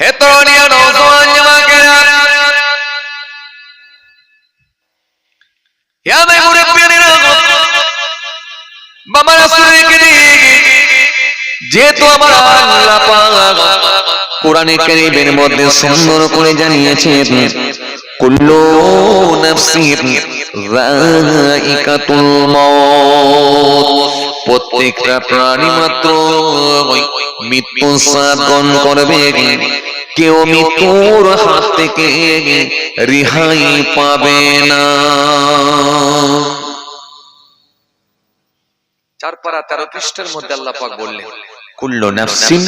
হে তরুণীরা, নওজোয়ান যুবকেরা, হে আমার মুরব্বিয়ানেরা, বাবা রাসূলের কাছে যেহেতু আমার আল্লাহ পাক কোরআনে কারীমের মধ্যে সুন্দর করে জানিয়েছেন, কুল্লু নাফসিন যায়িকাতুল মাউত, প্রত্যেকটা প্রাণী মাত্র মৃত্যু সাধন করবে, কেউ মৃত্যুর হাত থেকে রেহাই পাবে না। 4 পারা 13 পৃষ্ঠার মধ্যে আল্লাহ পাক বললেন, কুল্লু নাফসিন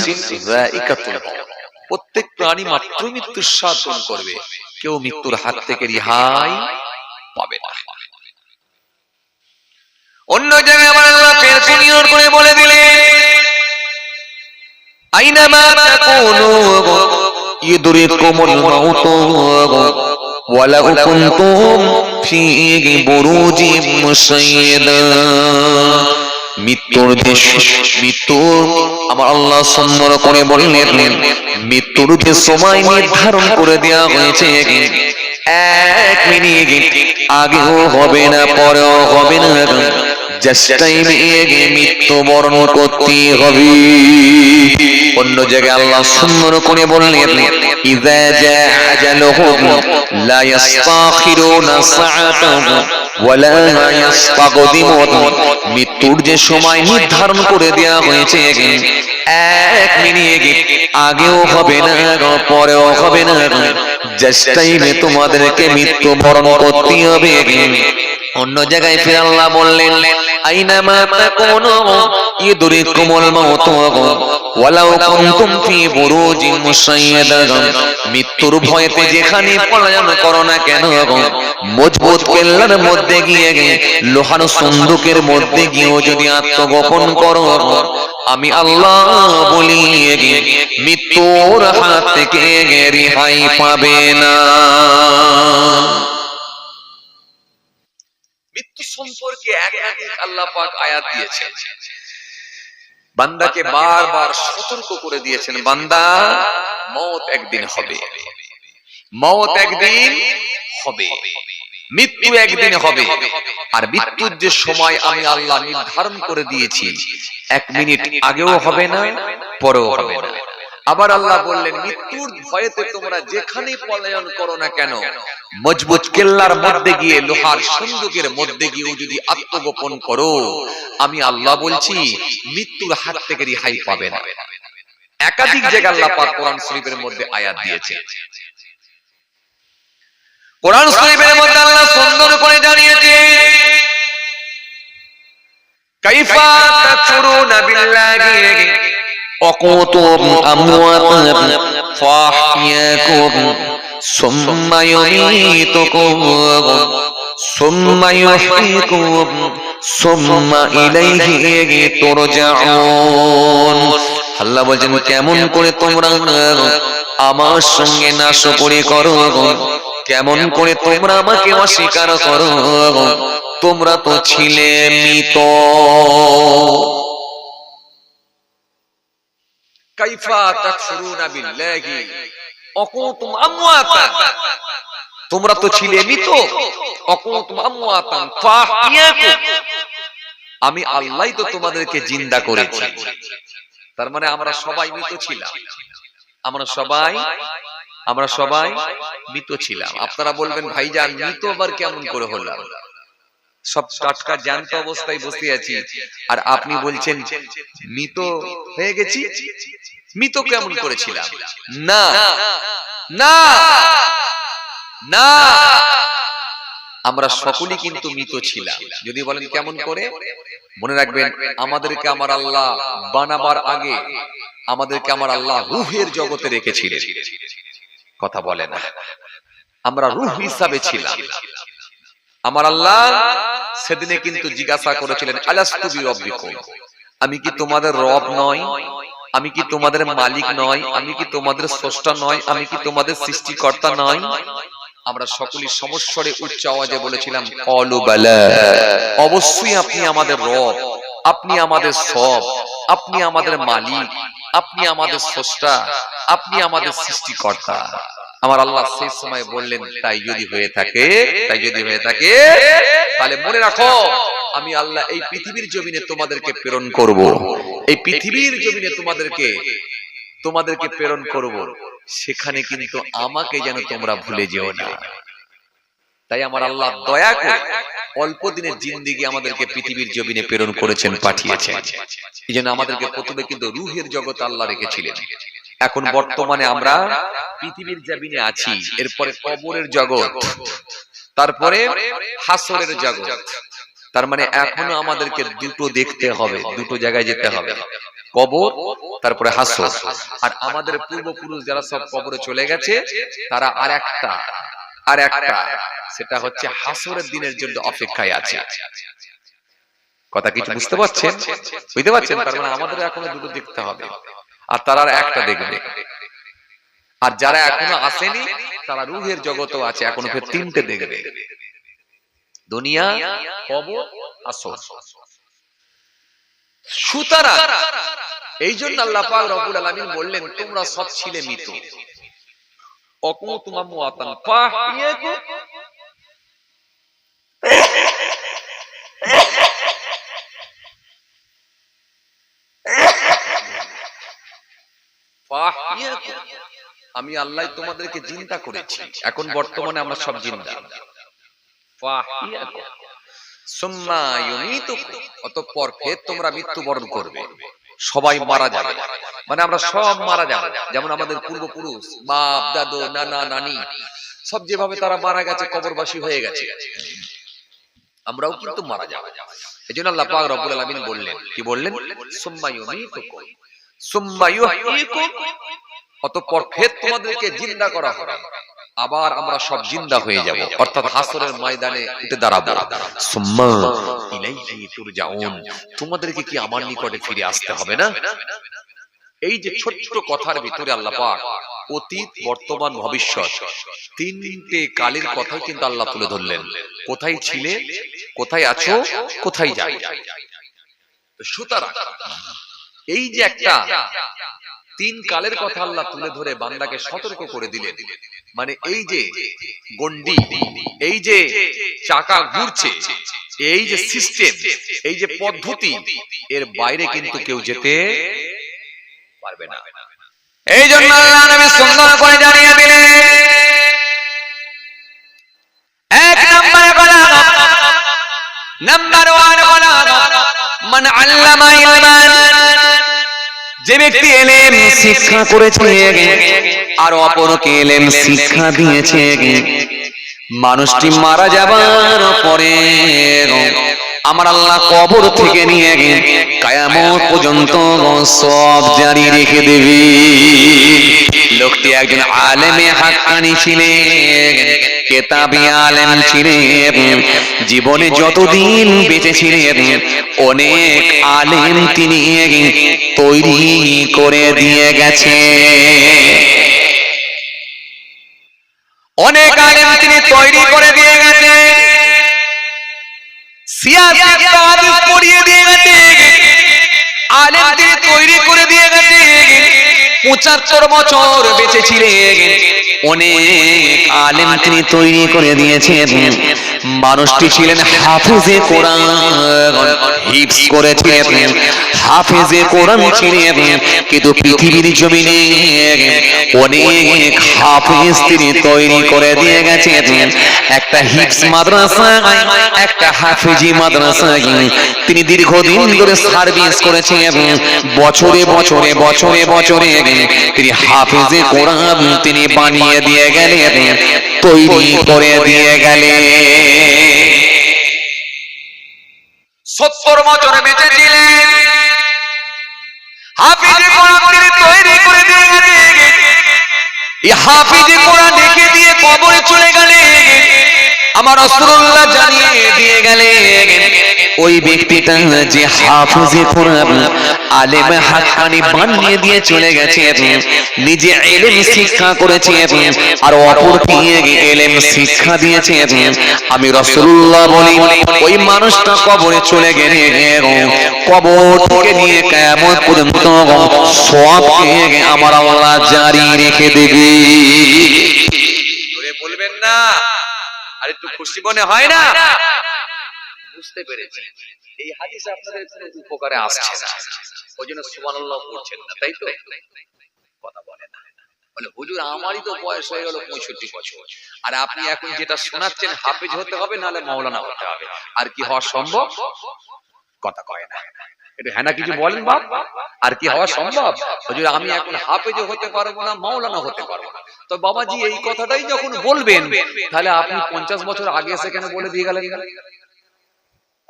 যায়িকাতুল মাউত, প্রত্যেক প্রাণী মাত্র মৃত্যুর সাধন করবে, কেউ মৃত্যুর হাত থেকে রেহাই পাবে না। অন্য জায়গায় আবার আল্লাহ ফের ক্লিয়ার করে বলে দিলেন, আইনামা তাকুনু ইদরিকুমুল মাউত ওয়ালাউ কুনতুম ফি বুরুজিম মুশাইয়্যাদা, মৃত্যুর দেশ, মৃত্যু আমার আল্লাহ সুন্দর করে বললেন, মৃত্যুর যে সময় নির্ধারণ করে দেওয়া হয়েছে, 1 মিনিট আগেও হবে না, পরেও হবে না, জাস্ট টাইমে মৃত্যুবরণ করতে হবে। অন্য জায়গায় আল্লাহ সুন্দর করে বললেন, ইযা জাআ আজালুহুম লা ইস্তাখিরুনা সাআতান ওয়ালা ইস্তাকদিমুন, মৃত্যুর যে সময় নির্ধারণ করে দেওয়া হয়েছে, 1 মিনিট আগেও হবে না, পরেও হবে না, জাস্ট টাইমে তোমাদেরকে মৃত্যুবরণ করতে হবে। অন্য জায়গায় ফিরে আল্লাহ বললেন, আইনামা তাকুনু ইদরিকুমুল মাউত ওয়ালাউ কুনতুম ফি বুরুজিন মুশাইয়্যাদা, মৃত্যুর ভয়তে যেখানে পলায়ন করো না কেন, মজবুত কেল্লার মধ্যে গিয়ে, লোহার সন্দুকের মধ্যে গিয়েও যদি আত্মগোপন করো, আমি আল্লাহ বলি মৃত্যুর হাত থেকে রেহাই পাবে না। মৃত্যু সম্পর্কে একাধিক আল্লাহ পাক আয়াত দিয়েছেন, বান্দাকে বারবার সতর্ক করে দিয়েছেন, বান্দা মওত একদিন হবে, মওত একদিন হবে, মৃত্যু একদিন হবে, আর মৃত্যুর যে সময় আমি আল্লাহ নির্ধারণ করে দিয়েছি, 1 মিনিট আগেও হবে না, পরেও হবে না। আবার আল্লাহ বললেন, মৃত্যুর ভয়েতে তোমরা যেখানে পলায়ন করো না কেন, মজবুত কেল্লার মধ্যে গিয়ে, লোহার সন্দুকের মধ্যে গিয়ে যদি আত্মগোপন করো, আমি আল্লাহ বলছি মৃত্যুর হাত থেকে রেহাই পাবে না। একাধিক জায়গায় আল্লাহ পাক কোরআন শরীফের মধ্যে আয়াত দিয়েছে। কোরআন শরীফের মধ্যে আল্লাহ সুন্দর করে জানিয়েছে, কাইফা তাকফুরুনা বিল্লাহি وكنتم أمواتا فأحياكم ثم يميتكم ثم يحييكم ثم إليه ترجعون। আল্লাহ বলেন, কেমন করে তোমরা আমার সঙ্গে নাশকরি করো, কেমন করে তোমরা আমাকে অস্বীকার করো, তোমরা তো ছিলে মৃত। কাইফা তাকফুরুনা বিল্লাহি ওয়াকুনতুম আমওয়াতান, তোমরা তো ছিলে মৃত, ওয়াকুনতুম আমওয়াতান ফাহিয়াকুম, আমি আল্লাহই তো তোমাদেরকে জিন্দা করেছি। তার মানে আমরা সবাই মৃত ছিলাম, আমরা সবাই মৃত ছিলাম। আপনারা বলবেন, ভাইজান মৃত আবার কেমন করে হলাম? সব টাটকা জ্যান্ত অবস্থায় বসে আছি, আর আপনি বলছেন মৃত হয়ে গেছি। মৃত কেমন করেছিলাম? না না না, আমরা সকলেই কিন্তু মৃত ছিলাম। যদি বলেন কেমন করে, মনে রাখবেন, আমাদেরকে আমার আল্লাহ বানাবার আগে আমাদেরকে আমার আল্লাহ রূহের জগতে রেখেছিলেন। কথা বলে না, আমরা রূহ হিসাবে ছিলাম। আমার আল্লাহ সেদিনে কিন্তু জিজ্ঞাসা করেছিলেন, আলাস্তু বিরব্বিকুম, আমি কি তোমাদের রব নয়? আমি কি তোমাদের মালিক নয়? আমি কি তোমাদের স্রষ্টা নয়? আমি কি তোমাদের সৃষ্টিকর্তা নয়? আমরা সকলেই সমস্বরে উচ্চ আওয়াজে বলেছিলাম, ক্বালু বালা, অবশ্যই আপনি আমাদের রব, আপনি আমাদের সব, আপনি আমাদের মালিক, আপনি আমাদের স্রষ্টা, আপনি আমাদের সৃষ্টিকর্তা। আমার আল্লাহ সেই সময় বললেন, তাই যদি হয়ে থাকে তাহলে মনে রাখো আমি আল্লাহ এই পৃথিবীর জমিনে তোমাদেরকে প্রেরণ করব, এই পৃথিবীর জমিনে তোমাদেরকে প্রেরণ করব, সেখানে কিন্তু আমাকে যেন তোমরা ভুলে যেও না। তাই আমার আল্লাহ দয়া করে অল্প দিনের জিন্দেগি আমাদেরকে পৃথিবীর জমিনে প্রেরণ করেছেন, পাঠিয়েছেন। এই জন্য আমাদেরকে প্রথমে কিন্তু রূহের জগৎ আল্লাহ রেখেছিলেন। এখন বর্তমানে আমরা পৃথিবীর জমিনে আছি, এরপরে কবরের জগৎ, তারপরে হাসরের জগৎ। তার মানে এখনো আমাদেরকে দুটো দেখতে হবে, দুটো জায়গায় যেতে হবে, কবর তারপরে হাসর। আর আমাদের পূর্বপুরুষ যারা সব কবরে চলে গেছে, তারা আর একটা সেটা হচ্ছে হাসরের দিনের জন্য অপেক্ষায় আছে। কথা কিছু বুঝতে পারছেন? তার মানে আমাদের এখনো দুটো দেখতে হবে, আর তারা আর একটা দেখবে। আর যারা এখনো আসেনি তারা রূহের জগতেও আছে, এখনো ফের তিনটে দেখবে, দুনিয়া, কবর, হাসর। সুতরাং এই জন্য আল্লাহ পাক রব্বুল আলামিন বললেন, তোমরা সব ছিলে মৃত। অকুতুম আমওয়াতান ফাহিয়াকুম, আমি আল্লাহ তোমাদেরকে জিন্দা করেছি। এখন বর্তমানে আমরা সব জিন্দা। সুম্মা ইউমীতুকুম, অতঃপর ফের তোমরা মৃত্যুবরণ করবে, সবাই মারা যাবে। মানে আমরা সব মারা যাব, যেমন আমাদের পূর্বপুরুষ, বাপ দাদু নানা নানি সব যেভাবে তারা মারা গেছে, কবরবাসী হয়ে গেছে, আমরাও কিন্তু মারা যাব। এজন্য আল্লাহ পাক রব্বুল আলামিন বললেন, কি বললেন? সুম্মা ইউমীতুকুম সুম্মা ইউহয়ীকুম, অতঃপর ফের তোমাদেরকে জিন্দা করা হবে, আবার আমরা সব জিন্দা হয়ে যাব, অর্থাৎ হাসরের ময়দানে উঠে দাঁড়াবো। সুম্মা ইলাইহি তুরজাউন, তোমাদেরকে কি আমার নিকটে ফিরে আসতে হবে না? এই যে ছোট্ট কথার ভিতরে আল্লাহ পাক অতীত, বর্তমান, ভবিষ্যৎ তিনটে কালের কথাই কিন্তু আল্লাহ তুলে ধরলেন। কোথায় ছিলে, কোথায় আছো, কোথায় যাবে। সুতরাং এই যে একটা তিন কালের কথা আল্লাহ তুলে ধরে বান্দাকে সতর্ক করে দিলেন, মানে এই যে গন্ডি, এই যে চাকা ঘুরছে, এই যে সিস্টেম, এই যে পদ্ধতি, এর বাইরে কিন্তু কেউ যেতে পারবে না। এই জন্য আল্লাহ নবী সুন্দর করে জানিয়ে দিলেন, এক নম্বরে বলাগত, নাম্বার 1 বলাগত, মান আল্লামা ইলমান, যে ব্যক্তি ইলম শিক্ষা করেছে আর অপরকে ইলম শিক্ষা দিয়েছে, মানুষটি মারা যাবার পরে আমার আল্লাহ কবর থেকে নিয়ে কিয়ামত পর্যন্ত সব জারি রেখে দেবে। লোকটি একজন আলেমে হাক্কানি ছিলেন, কেতাবি আলেম ছিলেন, জীবনে যতদিন বেঁচে ছিলেন অনেক আলেম তিনি তৈরি করে দিয়ে গেছে, অনেক আলেম তিনি তৈরি করে দিয়ে গেছে, সিয়াসত হাদিস পড়িয়ে দিয়ে গেছে, আলেম তিনি তৈরি করে দিয়ে গেছে। 75 বছর বেঁচে ছিলেন, অনেক আলেম তিনি তৈরি করে দিয়েছেন। মানুষটি ছিলেন হাফেজে কোরআন, হিফজ করেছেন, হাফেজে কোরআন ছিলেন, কিন্তু পৃথিবীর জমিনে অনেক হাফেজ তিনি তৈরি করে দিয়ে গেছেন। একটা হিফজ মাদ্রাসা, একটা হাফেজি মাদ্রাসা তিনি দীর্ঘদিন ধরে সার্ভিস করেছেন। বছরে বছরে বছরে বছরে তিনি হাফেজে কোরআন তিনি বানিয়ে দিয়ে গেলেন, তৈরি করে দিয়ে গেলেন। 70 বছর বেঁচে ছিলেন, হাফেজে কোরআন তিনি তৈরি করে দিয়ে গেলেন। এই হাফেজে কোরআন রেখে দিয়ে কবরে চলে গেলেন। আমার রাসূলুল্লাহ জানিয়ে দিয়ে গেলেন, ও ওই ব্যক্তিটা যে হাফেজে কোরআন আলেম হাক্কানি বানিয়ে দিয়ে চলে গেছে, নিজে ইলম শিক্ষা করেছে আর অপরকে ইলম শিক্ষা দিয়েছে। আমি রাসূলুল্লাহ বলি ওই মানুষটা কবরে চলে গেলে কবর থেকে নিয়ে কিয়ামত পর্যন্ত সওয়াবকে আমার আল্লাহ জারি রেখে দেবে। জোরে বলবেন না, আর একটু খুশি মনে হয় না? বুঝতে পেরেছি এই হাদিস আপনাদের কোনো উপকারে আসছে না, ওইজন্য সুবহানাল্লাহ পড়ছেন না, তাই তো? কথা বলে না, বলে হুজুর আমারই তো বয়স হয়ে গেল 65 বছর, আর আপনি এখন যেটা শোনাচ্ছেন হাফেজ হতে হবে নাহলে মাওলানা হতে হবে, আর কি হওয়া সম্ভব? কথা কয় না, একটু হ্যাঁ না কিছু বলেন বাপ, আর কি হওয়া সম্ভব? হুজুর আমি এখন হাফেজ হতে পারবো না, মাওলানা হতে পারবো না। তো বাবাজি এই কথাটাই যখন বলবেন তাহলে আপনি 50 বছর আগে এসে কেন বলে দিয়ে গেলেন?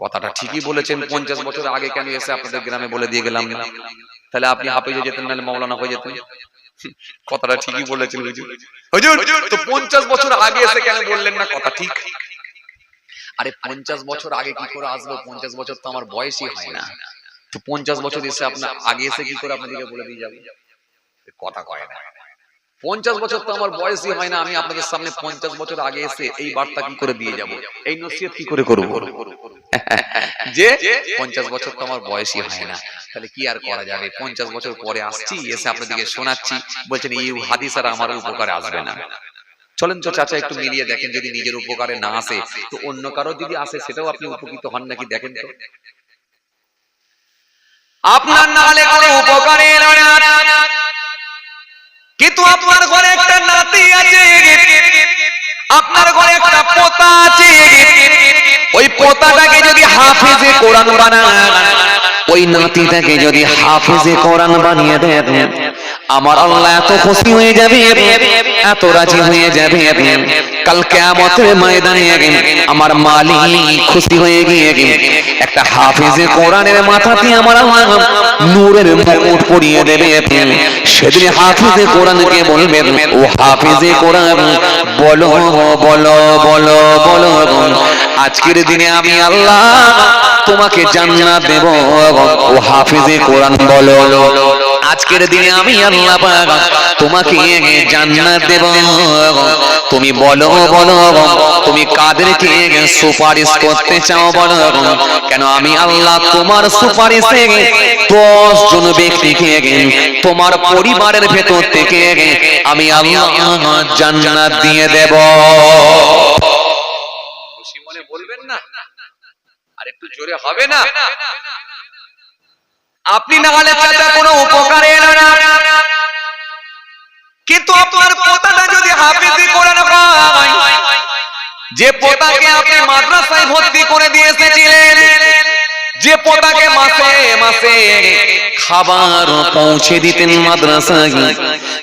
কথাটা ঠিকই বলেছেন, 50 বছর আগে কেন এসে আপনাদের গ্রামে বলে দিয়ে গেলাম না? তাহলে আপনি হাফেজ হয়ে যেতেন নাহলে মাওলানা হয়ে যেতেন। কথাটা ঠিকই বলেছেন হুজুর। হুজুর তো 50 বছর আগে এসে কেন বললেন না? কথা ঠিক। আরে 50 বছর আগে কি করে আসবো? 50 বছর তো আমার বয়সই হয় না। তো 50 বছর এসে আপনার আগে এসে কি করে আপনাদেরকে বলে দিয়ে যাবো? কথা কয় না। 50 বছর তো আমার বয়সই হয় না, আমি আপনাদের সামনে 50 বছর আগে এসে এই বার্তা কি করে দিয়ে যাব? এই নসিহত কি করে করব? যে 50 বছর তো আমার বয়সই হয় না, তাহলে কি আর করা যাবে? 50 বছর পরে আসছি, এসে আপনাদেরকে শোনাচ্ছি, বলছেন এই হাদিস আর আমার উপকারে আসবে না। চলেন তো চাচা একটু মিলিয়ে দেখেন, যদি নিজের উপকারে না আসে তো অন্য কারো যদি আসে সেটাও আপনি উপকৃত হন নাকি দেখেন তো। আপনার নালে কোনো উপকারে এলো না, কিন্তু আপনার ঘরে একটা নাতি আছে, আপনার ঘরে একটা পোতা আছে, ওই পোতাটাকে যদি হাফেজে কোরআন বানান, ওই নাতিটাকে যদি হাফেজে কোরআন বানিয়ে দেন, আমার আল্লাহ এত খুশি হয়ে যাবে, এত রাজি হয়ে যাবে, কাল কিয়ামতের ময়দানে আমার মালিক খুশি হয়ে গিয়ে একটা হাফেজে কোরআনের মাথাতে আমার আল্লাহ নূরের মুকুট পরিয়ে দেবে। সেদিন হাফেজে কোরআনকে বলবেন, ও হাফেজে কোরআন বলো বলো বলো বলো, আজকের দিনে আমি আল্লাহ তোমাকে জান্নাত দেব। ও হাফেজে কোরআন বলো, আজকের দিনে আমি আল্লাহ পাক তোমাকে জান্নাত দেব। তুমি বলো বলো, তুমি কাদেরকে সুপারিশ করতে চাও বলো, কেন আমি আল্লাহ তোমার সুপারিশে 10 জন ব্যক্তিকে তোমার পরিবারের ভেতর থেকে আমি আল্লাহ জান্নাত দিয়ে দেব। খুশি মনে বলবেন না, আর একটু জোরে হবে না? আপনি না হলে চাচা কোনো উপকারে এলো না, কিন্তু আপনার পোতাটা যদি হাফেজি কোরআন হয়, যে পোতাকে আপনি মাদ্রাসায় ভর্তি করে দিয়ে এসেছিলেন, যে পোতাকে মাসে মাসে খাবার পৌঁছে দিতেন মাদ্রাসায়,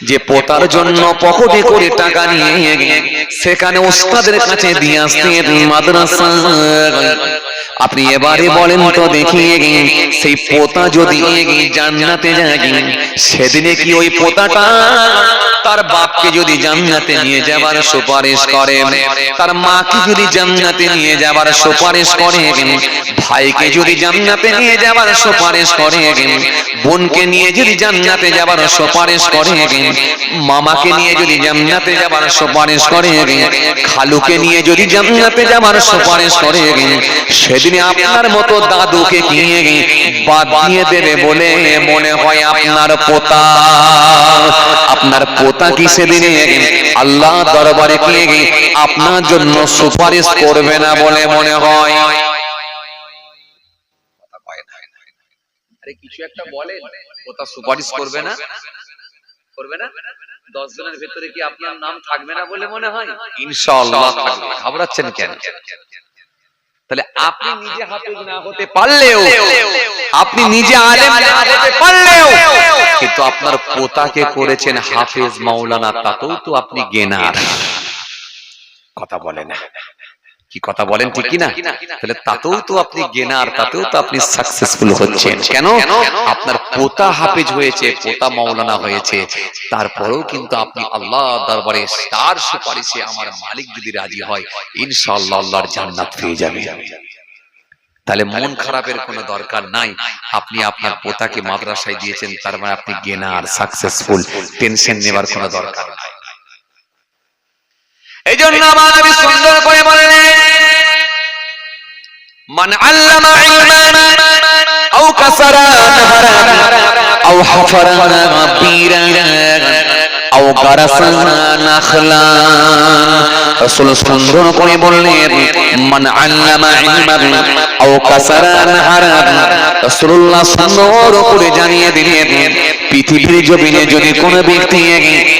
যে পোতার জন্য পকেটে করে টাকা নিয়ে সেখানে ওস্তাদের কাছে দিয়ে আসতেন মাদ্রাসায়, আপনি এবারে বলেন তো দেখি, সেই পোতা যদি জান্নাতে যায়, সেদিনে কি ওই পোতাটা তার বাপকে যদি জান্নাতে নিয়ে যাবার সুপারিশ করেন, তার মাকে যদি জান্নাতে নিয়ে যাবার সুপারিশ করেন, ভাইকে যদি জান্নাতে নিয়ে যাবার সুপারিশ করেন, বোনকে নিয়ে যদি জান্নাতে যাবার সুপারিশ করেন, মামাকে নিয়ে যদি জান্নাতে যাবার সুপারিশ করেন, খালুকে নিয়ে যদি জান্নাতে যাবার সুপারিশ করেন, সেদিনে আপনার মতো দাদুকে কি বাদ দিয়ে দেবে বলে মনে হয় আপনার পোতা? আপনার পোতা কি সেদিনে আল্লাহ দরবারে কি আপনার জন্য সুপারিশ করবে না বলে মনে হয়? আরে কিছু একটা বলেন, পোতা সুপারিশ করবে না? করবে না? 10 জনের ভেতরে কি আপনার নাম থাকবে না বলে মনে হয়? ইনশাআল্লাহ থাকবে। ঘাবড়াচ্ছেন কেন? তাহলে আপনি নিজে হাফেজ না হতে পারলেও, আপনি নিজে আলেম না হতে পারলেও, কিন্তু আপনার পোতাকে করেছেন হাফেজ মাওলানা, তাতেও তো আপনি গেনার। কথা বলে না, কি কথা বলেন ঠিক কি না? তাহলে তাতেও তো আপনি গেনার, তাতেও তো আপনি সাকসেসফুল হচ্ছেন। কেন? আপনার পোতা হাফেজ হয়েছে, পোতা মাওলানা হয়েছে, তারপরেও কিন্তু আপনি আল্লাহ দরবারে তার সুপারিশে আমার মালিক যদি রাজি হয়, ইনশাআল্লাহ আল্লাহর জান্নাত পেয়ে যাবে। তাহলে মন খারাপের কোনো দরকার নাই। আপনি আপনার পোতাকে মাদ্রাসায় দিয়েছেন, তার মানে আপনি গেনার, সাকসেসফুল, টেনশন নেবার কোনো দরকার নাই। এই জন্য আমার নবী সুন্দর করে বলেন, মান আল্লামা ইলমান আও কাসারা নাহরান আও হাফারা বীরান আও গারাসা নাখলান। রাসূল সুন্দর করে বললেন, মান আল্লামা ইলমান আও কাসারা নাহরান। রাসূলুল্লাহ সুন্দর করে জানিয়ে দিলেন, পৃথিবীর জমিনে যদি কোনো ব্যক্তি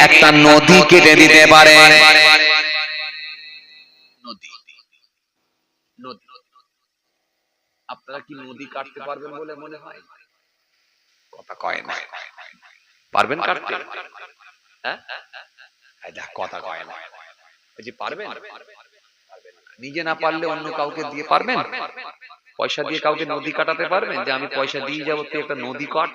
একটা নদী কেটে দিতে পারে, আপনারা কি নদী কাটতে পারবেন বলে মনে হয়? কথা কয় না, পারবেন কাটতে? হ্যাঁ, কথা কয় না, যে পারবেন? নিজে না পারলে অন্য কাউকে দিয়ে পারবেন? পয়সা দিয়ে কাউকে নদী কাটাতে পারবেন, যে আমি পয়সা দিয়ে যাবো তুই একটা নদী কাট?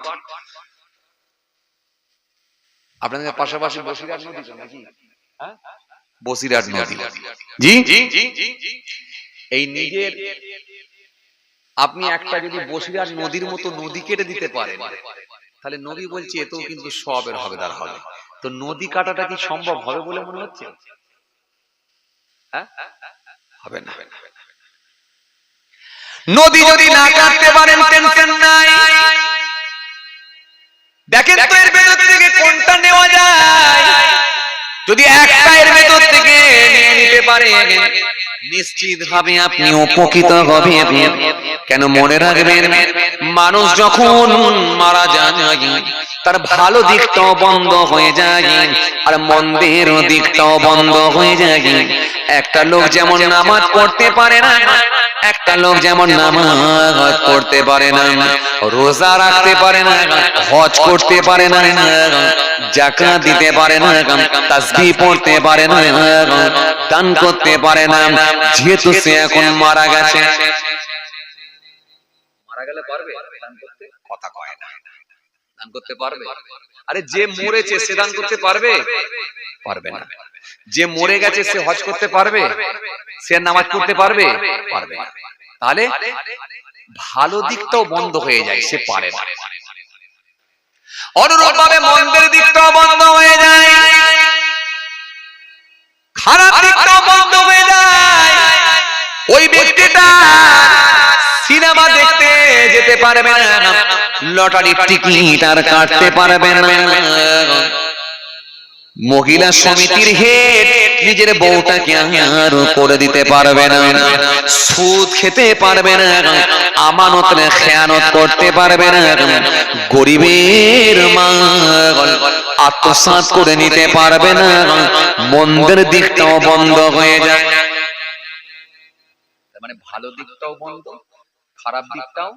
আপনাদের পাশাপাশি বসিরহাট নদী তো নাকি? হ্যাঁ, বসিরহাট নদী। জি, এই নিজের আপনি একটা যদি বসিরহাট নদীর মতো নদী কেটে দিতে পারেন, তাহলে নবী বলছে এতেও কিন্তু সবের হকদার হবে। তো নদী কাটাটা কি সম্ভব হবে বলে মনে হচ্ছে? হবে না। নদী যদি না কাটতে পারেন টেনশন নাই। দেখেন তো এর ভেতর থেকে কোনটা নেওয়া যায়। যদি একটা এর ভেতর থেকে নিয়ে নিতে পারেন, নিশ্চিত ভাবে আপনি উপকৃত হবেন। কেন মনে রাখবেন, মানুষ যখন মারা যায় তার ভালো দিকটাও বন্ধ হয়ে যায় আর মন্দের দিকটাও বন্ধ হয়ে যায়। একটা লোক যেমন নামাজ পড়তে পারে না, একটা লোক যেমন নামাজ পড়তে পারে না, রোজা রাখতে পারে না, হজ করতে পারে না, যাকাত দিতে পারে না, তাসবিহ পড়তে পারে না, দান করতে পারে না, যেহেতু সে এখন মারা গেছে। মারা গেলে পারবে দান করতে? কথা কয় না। দান করতে পারবে? আরে যে মরেছে সে দান করতে পারবে? পারবে না। যে মরে গেছে সে হজ করতে পারবে? সে নামাজ পড়তে পারবে? পারবে না। তাহলে ভালো দিকটাও বন্ধ হয়ে যায়, সে পারে না। অনুরূপভাবে মন্দের দিকটাও বন্ধ হয়ে যায়, খারাপ দিকটাও বন্ধ হয়ে যায়। ওই ব্যক্তিটা সিনেমা দেখতে যেতে পারবে না, লটারির টিকিট আর কাটতে পারবে না, মহিলা সমিতির হেড নিজের বউটাকে আর করে দিতে পারবে না, সুদ খেতে পারবে না, আমানতের খেয়ানত করতে পারবে না, গরিবের মাল আত্মসাৎ করে নিতে পারবে না, মন্দের দিকটাও বন্ধ হয়ে যায়। মানে ভালো দিকটাও বন্ধ, খারাপ দিকটাও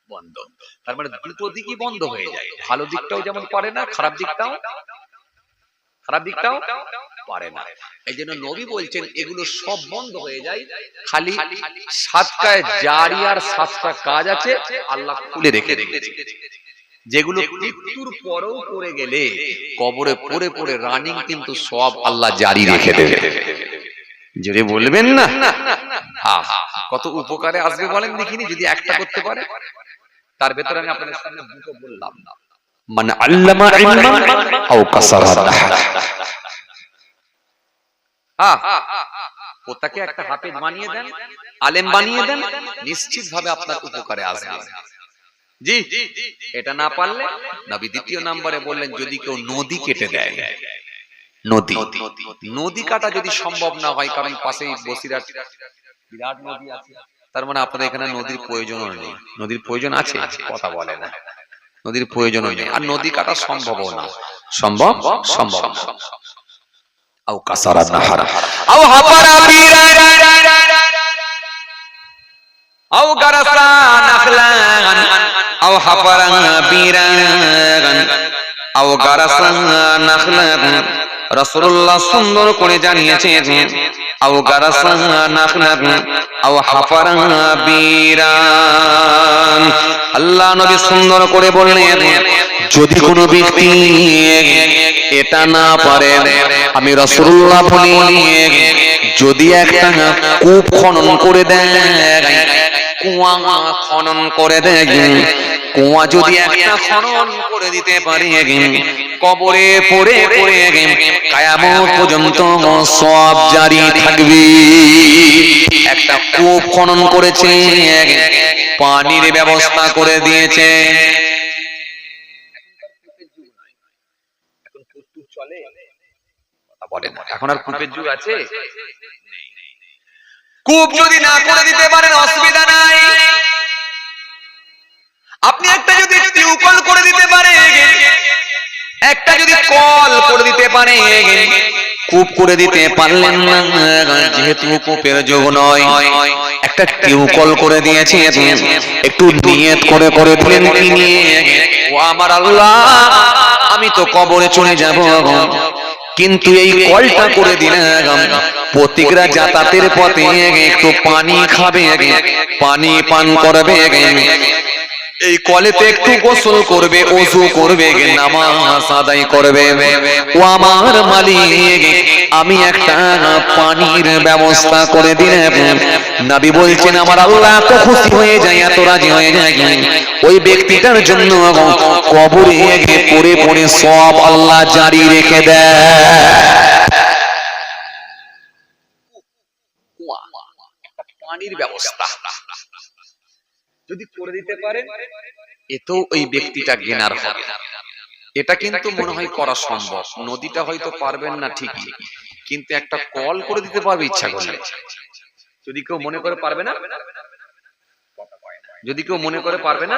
বন্ধ। তার মানে দুটো দিকই বন্ধ হয়ে যায়। ভালো দিকটাও যেমন পারে না, খারাপ দিকটাও পারে না। এই জন্য নবী বলছেন এগুলো সব বন্ধ হয়ে যায়, খালি সাতটায় জারিয়ার 7টা কাজ আছে আল্লাহ খুলে রেখে রেখেছে, যেগুলো মৃত্যুর পরেও করে গেলে কবরে পড়ে পড়ে রানিং কিন্তু সব আল্লাহ জারি রেখে দেবে। যদি বলবেন না কত উপকারে আসবে বলেন দেখিনি, যদি একটা করতে পারে। তার ভেতরে আমি আপনাদের সামনে দুটো বললাম, মান আল্লামা ইলমান আও কাসারা নাহরা। ওটাকে একটা হাফেজ বানিয়ে দেন, আলেম বানিয়ে দেন, নিশ্চিত ভাবে আপনার উপকারে আসবে। জি, এটা না পারলে নবী দ্বিতীয় নম্বরে বললেন, যদি কেউ নদী কেটে দেয়, নদী কাটা যদি সম্ভব না হয়, কারণ পাশেই বসিরহাট বিরাট নদী আছে, তার মানে আপনাদের এখানে নদীর প্রয়োজনও নেই। নদীর প্রয়োজন আছে? কথা বলে না। নদীর প্রয়োজনও নেই, আর নদী কাটা সম্ভবও না। সম্ভব আও কাসারা নাহরা আও হাফারা বীরান আও গারাসা নাখলান আও হাফারা বীরান আও গারাসা নাখলান। রাসূলুল্লাহ সুন্দর করে জানিয়েছেন, আও গারাসা নাখলান আও হাফারা বীরান। আল্লাহ নবী সুন্দর করে বললেন, যদি কোনো ব্যক্তি এটা না পারে, আমি রাসূলুল্লাহ বলি যদি একটা কূপ খনন করে দেয়, কুয়া খনন করে দেয়, কুয়া যদি একটা খনন করে দিতে পারে, কবরে পড়ে পড়ে কিয়ামত পর্যন্ত সওয়াব জারি থাকবে। একটা কূপ খনন করেছে, পানির ব্যবস্থা করে দিয়েছে। এখন আর কূপের যুগ আছে? কূপ যদি না করে দিতে পারেন অসুবিধা নাই, আপনি একটা যদি টিউবওয়েল করে দিতে পারেন, একটা যদি কল করে দিতে পারেন। কূপ করে দিতে পারলেন না, যেহেতু কূপের যোগ নয়, একটা টিউবওয়েল করে দিয়েছে। একটু নিয়ত করে করে দিলেন কি নিয়ে, ও আমার আল্লাহ, আমি তো কবরে চলে যাব, কিন্তু এই কলটা করে দিলাম, প্রতিটা যাতায়াতের পথে একটু পানি খাবে, পানি পান করবে, এই কলেতে একটু গোসল করবে, ওযু করবে, নামাজ আদায় করবে। ও আমার মালিক, আমি একটা পানির ব্যবস্থা করে দিলাম। নবী বলছেন আমার আল্লাহ তো খুশি হয়ে যায়, এত রাজি হয়ে যায়, ওই ব্যক্তিটার জন্য কবরে পড়ে পড়ে সওয়াব আল্লাহ জারি রেখে দেয়। পানির ব্যবস্থা যদি করে দিতে পারেন, এতেও ওই ব্যক্তিটা জ্ঞানার হবে। এটা কিন্তু মনে হয় করা সম্ভব। নদীটা হয়তো পারবেন না ঠিকই, কিন্তু একটা কল করে দিতে পারবে ইচ্ছা করলে। যদি কেউ মনে করে পারবে না, যদি কেউ মনে করে পারবে না,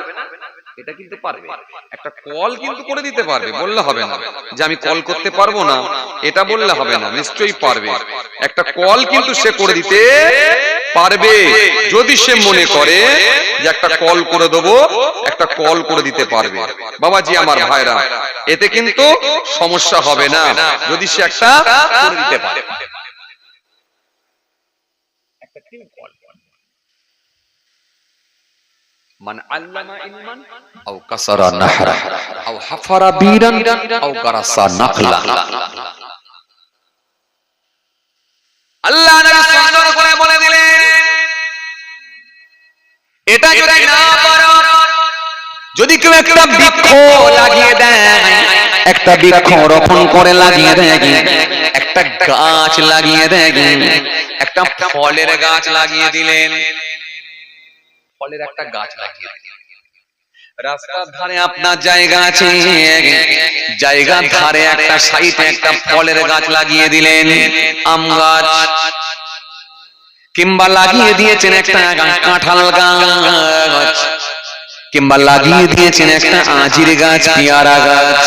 এটা কিন্তু পারবে। একটা কল কিন্তু করে দিতে পারবে, বললে হবে না যে আমি কল করতে পারবো না, এটা বললে হবে না, নিশ্চয়ই পারবে। একটা কল কিন্তু সে করে দিতে পারবে, যদি সে মনে করে যে একটা কল করে দেবো, একটা কল করে দিতে পারবে। বাবাজি আমার ভাইরা, এতে কিন্তু সমস্যা হবে না, যদি সে একটা করে দিতে পারে। মান আল্লামা ইলমান আও কাসারা নাহরা আও হাফারা বীরান আও গারাসা নাখলা। আল্লাহ নবী সুন্দর করে বলে দিলেন, এটা যদি না পারো, যদি কেউ একটা বৃক্ষ লাগিয়ে দেয়, একটা বৃক্ষ রোপণ করে লাগিয়ে দেয়, একটা গাছ লাগিয়ে দেয়, একটা ফলের গাছ লাগিয়ে দিলেন, ফলের একটা গাছ লাগিয়ে দিলেন। রাস্তার ধারে আপনার জায়গা আছে, জায়গার ধারে একটা সাইডে একটা ফলের গাছ লাগিয়ে দিলেন, আম গাছ, কিংবা লাগিয়ে দিয়েছেন একটা কাঁঠাল গাছ, কিংবা লাগিয়ে দিয়েছেন একটা আঁজির গাছ, পেয়ারা গাছ।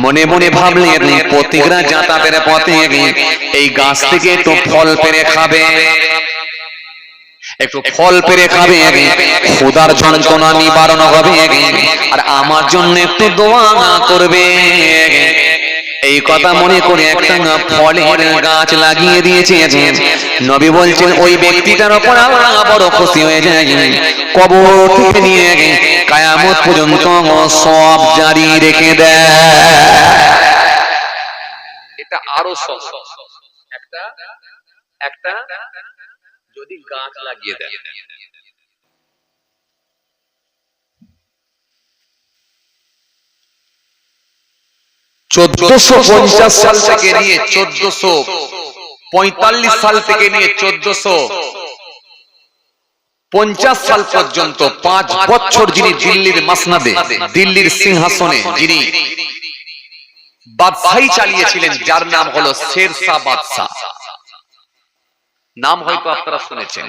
মনে মনে ভাবলেন প্রতিটা যাতায়াতের পথে এই গাছ থেকে একটু ফল পেরে খাবে, একটু ফল পেরে খাবে, ক্ষুধার যন্ত্রণা নিবারণ হবে, আর আমার জন্য একটু দোয়া করবে। এই কথা মনে করে একটা ফলের গাছ লাগিয়ে দিয়েছে। নবী বলছেন ওই ব্যক্তিটার উপর আল্লাহ বড় খুশি হয়ে যায়, কবর থেকে নিয়ে কিয়ামত পর্যন্ত সওয়াব জারি রেখে দেয়। এটা আরো সহজ। একটা একটা যদি গাছ লাগিয়ে দেয়, 1450 সাল থেকে নিয়ে 1445 সাল থেকে নিয়ে 1450 সাল পর্যন্ত 5 বছর যিনি দিল্লির মাসনাদে, দিল্লির সিংহাসনে যিনি বাদশাহী চালিয়েছিলেন, যার নাম হলো শের শাহ বাদশাহ। নাম হয়তো আপনারা শুনেছেন।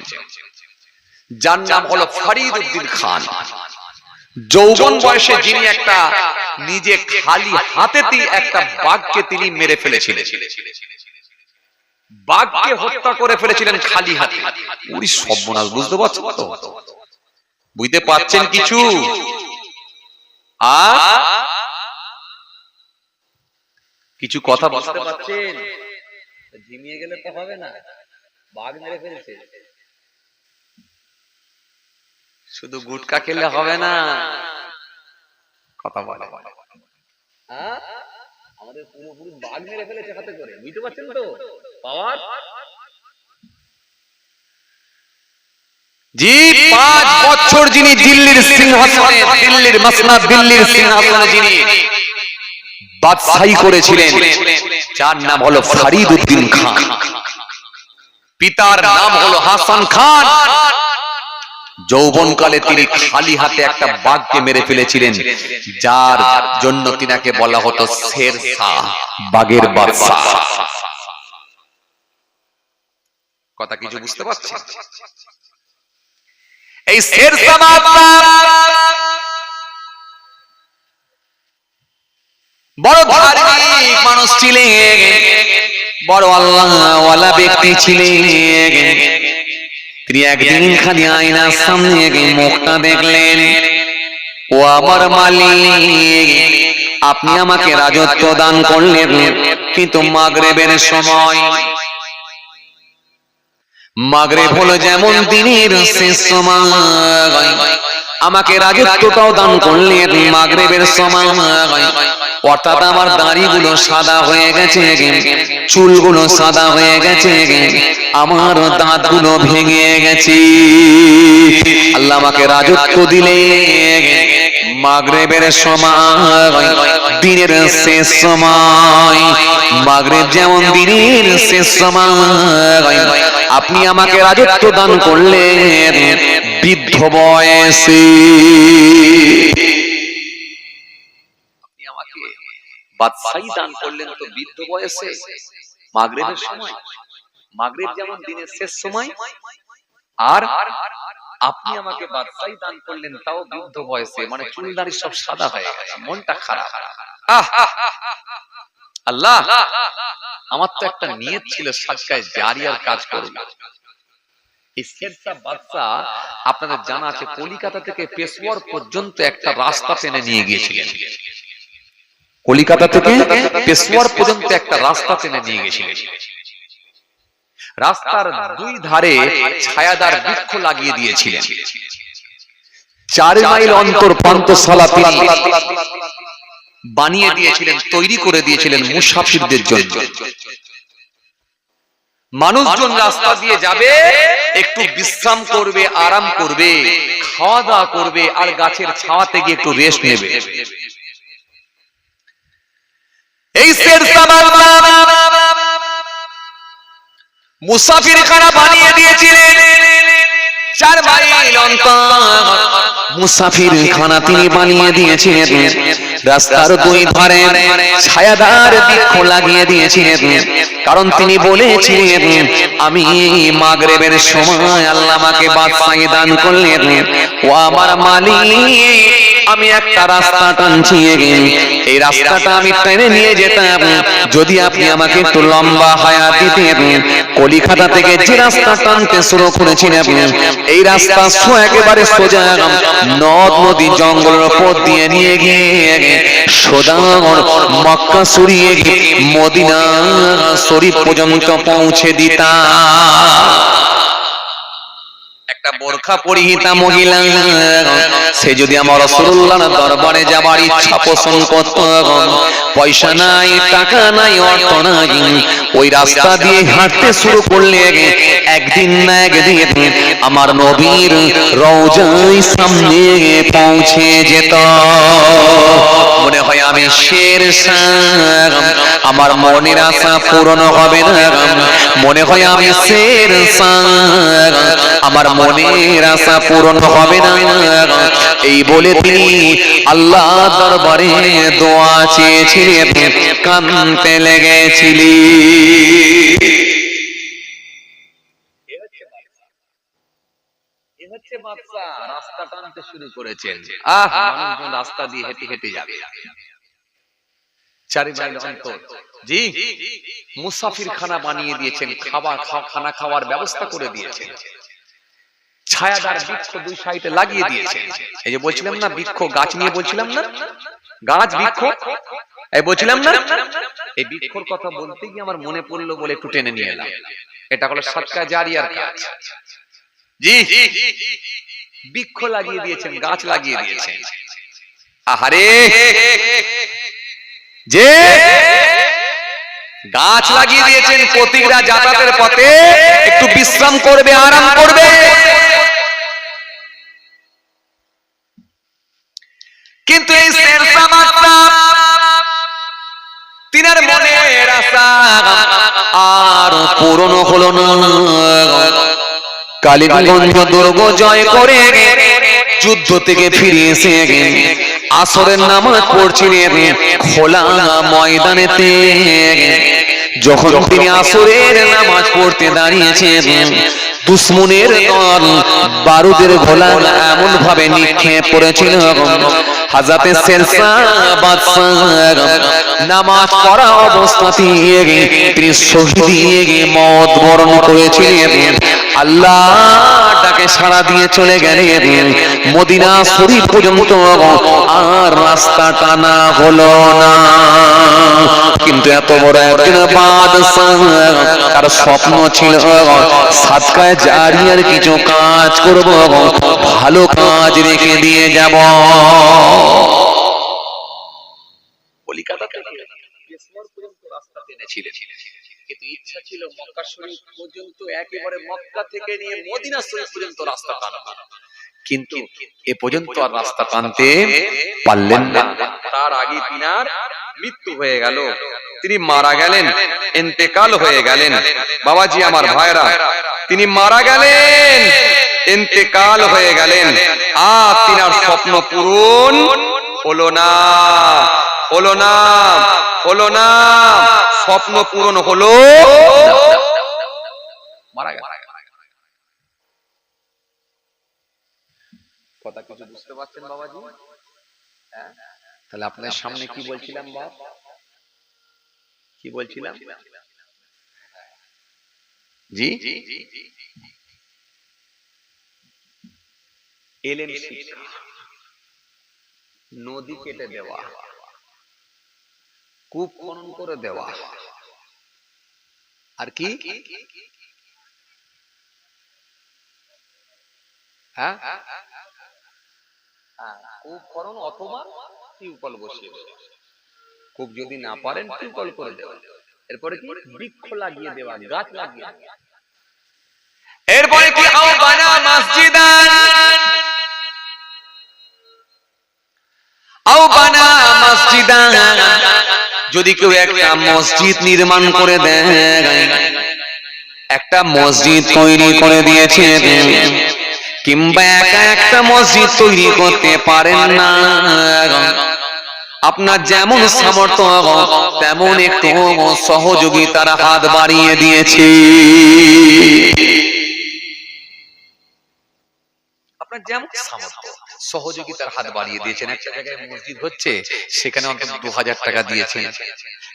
যার নাম হলো ফরিদ উদ্দিন খান। যৌবন বয়সে যিনি একটা নিজে খালি হাতেতেই একটা বাঘকে তিনি মেরে ফেলেছিলেন, বাঘকে হত্যা করে ফেলেছিলেন খালি হাতে। ওরে সর্বনাশ, বুঝতে পারছেন তো? বুঝতে পারছেন কিছু? কিছু কথা বুঝতে পারছেন? ঝিমিয়ে গেলে তো হবে না, বাঘ মেরে ফেলেছে। শুধু গুটকা খেলে হবে না, কথা বলে। আমাদের পুরোপুরি বাঘ মেরে ফেলেছে হাতে করে, বুঝতে পারছেন তো? পাওয়ার জি 5 বছর যিনি দিল্লির সিংহাসনে, দিল্লির মসনদ, দিল্লির সিংহাসনে যিনি বাদশাহী করেছিলেন, যার নাম হলো ফরিদ উদ্দিন খান। পিতার নাম হলো হাসান খান। যৌবনকালে তিনি খালি হাতে একটা বাঘকে মেরে ফেলেছিলেন, যার জন্য তিনাকে বলা হতো শের শাহ, বাঘের বাদশাহ। কথা কিছু বুঝতে পারছেন? এই শের শাহ বড় ধার্মিক মানুষ ছিলেন, বড় আল্লাহওয়ালা ব্যক্তি ছিলেন। তিনি একদিন খালি আয়নার সামনে মুখটা দেখলেন, ও আমার মালিক, আপনি আমাকে রাজত্ব দান করলেন, কিন্তু মাগরিবের সময়, মাগরিব হলো যেমন দিনের শেষ সময়, আমাকে রাজত্বটাও দান করলেন মাগরিবের সময়। অর্থাৎ আমার দাড়িগুলো সাদা হয়ে গেছে, চুলগুলো সাদা হয়ে গেছে, আমার দাঁতগুলো ভেঙে গেছে। আল্লাহ আমাকে রাজত্ব দিলেন মাগরিবের সময়, দিনের শেষ সময়। মাগরিব যেমন দিনের শেষ সময়, আপনি আমাকে রাজত্ব দান করলেন বৃদ্ধ বয়সে। আপনি আমাকে বাদশাহী দান করলেন তো বৃদ্ধ বয়সে, মাগরিবের সময়। মাগরিব যেমন দিনের শেষ সময়, আর আপনি আমাকে বাদশাহী দান করলেন তাও বৃদ্ধ বয়সে, মানে চুলদারি সব সাদা হয়ে গেছে। মনটা খারাপ। আল্লাহ, আমার তো একটা নিয়ত ছিল সাদকায়ে জারিয়ার কাজ করব। এই শের শাহ বাদশাহ আপনাদের জানা আছে কলিকাতা থেকে পেশোয়ার পর্যন্ত একটা রাস্তা টেনে নিয়ে গিয়েছিলেন। কলিকাতা থেকে পেশোয়ার পর্যন্ত একটা রাস্তা টেনে নিয়ে গিয়েছিলেন। রাস্তার দুই ধারে ছায়াদার বৃক্ষ লাগিয়ে দিয়েছিলেন। 4 মাইল অন্তর পান্থশালা বানিয়ে দিয়েছিলেন, তৈরি করে দিয়েছিলেন মুসাফিরদের জন্য। মানুষজন রাস্তা দিয়ে যাবে, একটু বিশ্রাম করবে, আরাম করবে, খাওয়া দাওয়া করবে, আর গাছের ছাওয়াতে গিয়ে একটু রেস্ট নেবে। এই শের শাহ মুসাফিরখানা বানিয়ে দিয়েছিলেন। 4 মাইল অন্তর মুসাফিরখানা তিনি বানিয়ে দিয়েছিলেন। রাস্তার দুই ধারে ছায়াদার বৃক্ষ লাগিয়ে দিয়েছিলেন, কারণ তিনি বলেছিলেন আমি মাগরিবের সময় আল্লাহ আমাকে বাদশাহী দান করলেন, ও আমার মালিক, আমি একটা রাস্তা টানছি, এই রাস্তাটা আমি টেনে নিয়ে যেতাম যদি আপনি আমাকে একটু লম্বা হায়াত দিতেন। কলিকাতা থেকে যে রাস্তা টানতে শুরু করেছিলেন, এই রাস্তা একেবারে সোজা নদ নদী জঙ্গলের উপর দিয়ে নিয়ে গিয়ে সোজা মক্কা সরিয়ে মদিনা শরীফ পর্যন্ত পৌঁছে দিতাম। একটা বোরখা পরিহিতা মহিলা, সে যদি আমার রাসূলুল্লাহর দরবারে যাবার ইচ্ছা পোষণ করত, পয়সা নাই, টাকা নাই, অর্থ নাই, ওই রাস্তা দিয়ে হাঁটতে শুরু করলে একদিন না একদিন আমার নবীর রওজার সামনে পৌঁছে যেত। মনে হয় আমি শের শাহ, আমার মনের আশা পূরণ হবে না। মনে হয় আমি শের শাহ, আমার মনের আশা পূরণ হবে না। এই বলে তিনি আল্লাহ দরবারে দোয়া চেয়েছিলেন, কাঁদতে লেগেছিলেন। রাস্তা টানতে শুরু করেছেন, মানুষজন রাস্তা দিয়ে হেঁটে হেঁটে যাবে। 4 মাইল অন্তর জি মুসাফিরখানা বানিয়ে দিয়েছেন, খানা খাওয়ার ব্যবস্থা করে দিয়েছেন, ছায়াদার বৃক্ষ দুই সাইডে লাগিয়ে দিয়েছেন। এই যে বলছিলাম না বৃক্ষ, গাছ নিয়ে বলছিলাম না, গাছ বৃক্ষ এই বলছিলাম না, এই বৃক্ষর কথা বলতে গিয়ে আমার মনে পড়লো বলে একটু টেনে নিয়ে এলাম। এটা হলো সাদকায়ে জারিয়ার কাজ। জি বৃক্ষ লাগিয়ে দিয়েছেন, গাছ লাগিয়ে দিয়েছেন। আহারে, যে গাছ লাগিয়ে দিয়েছেন, পথিকরা যাতায়াতের পথে একটু বিশ্রাম করবে, আরাম করবে। কিন্তু এই শেরশাহ বাদশাহ তিনার মনের আশা আর পূরণ হলো না। কালিগঞ্জ দুর্গ জয় করে যুদ্ধ থেকে ফিরে এসে আসরের নামাজ পড়ছিলেন খোলা ময়দানেতে। যখন তিনি আসরের নামাজ পড়তে দাঁড়িয়েছেন, দুশ্মনের দল বারুদের গোলা এমন ভাবে নিক্ষেপ করেছিল, হযরতে শেরশাহ বাদশাহ নামাজ পড়া অবস্থাতেই তিনি শহীদ মওত বরণ করেছিলেন। আল্লাহ ডাকে সাড়া দিয়ে চলে গেলেন মদিনা শরীফ পর্যন্ত, আর রাস্তা টানা হলো না। কিন্তু এত বড় একজন বাদশাহ, তার স্বপ্ন ছিল সাদকায়ে জারিয়ার কিছু কাজ করব, ভালো কাজ রেখে দিয়ে যাব। কলিকাতা থেকে পেশোয়ার পর্যন্ত রাস্তা টেনেছিলেন, কিন্তু ইচ্ছা ছিল মক্কা শরীফ পর্যন্ত, একেবারে মক্কা থেকে নিয়ে মদিনা শরীফ পর্যন্ত রাস্তা টানবেন, কিন্তু এ পর্যন্ত আর রাস্তা টানতে পারলেন না। তার আগে তিনার মৃত্যু হয়ে গেল, তিনি মারা গেলেন, ইন্তেকাল হয়ে গেলেন। বাবাজি আমার ভাইরা, তিনি মারা গেলেন, ইন্তেকাল হয়ে গেলেন, আর তিনার স্বপ্ন পূরণ হলো না, হলো না, হলো না, স্বপ্ন পূরণ হলো মারা গেল। কথা কিছু বুঝতে পারছেন বাবাজি? তাহলে আপনার সামনে কি বলছিলাম বাপ, কি বলছিলাম? জি, এলেন শিক্ষা, নদী কেটে দেওয়া, কূপ খনন করে দেওয়া, আর কি? হ্যাঁ, কূপ খনন অথবা টিউবওয়েল বসিয়ে দেওয়া। কূপ যদি না পারেন টিউবওয়েল করে দেওয়া। এরপরে কি? বৃক্ষ লাগিয়ে দেওয়া, গাছ লাগিয়ে দেওয়া। এরপরে কি? আও বানা মসজিদান, আও বানা মসজিদান, যদি কেউ একটা মসজিদ নির্মাণ করে দেয়, একটা মসজিদ তৈরি করে দিয়েছে, কিংবা একা একটা মসজিদ তৈরি করতে পারেন না, আপনার যেমন সামর্থ্য তেমন একটু সহযোগিতার হাত বাড়িয়ে দিয়েছে। আপনার যেমন সামর্থ্য সহযোগিতার হাত বাড়িয়ে দিয়েছেন। একটা জায়গায় মসজিদ হচ্ছে, সেখানে অন্তত 2000 টাকা দিয়েছেন,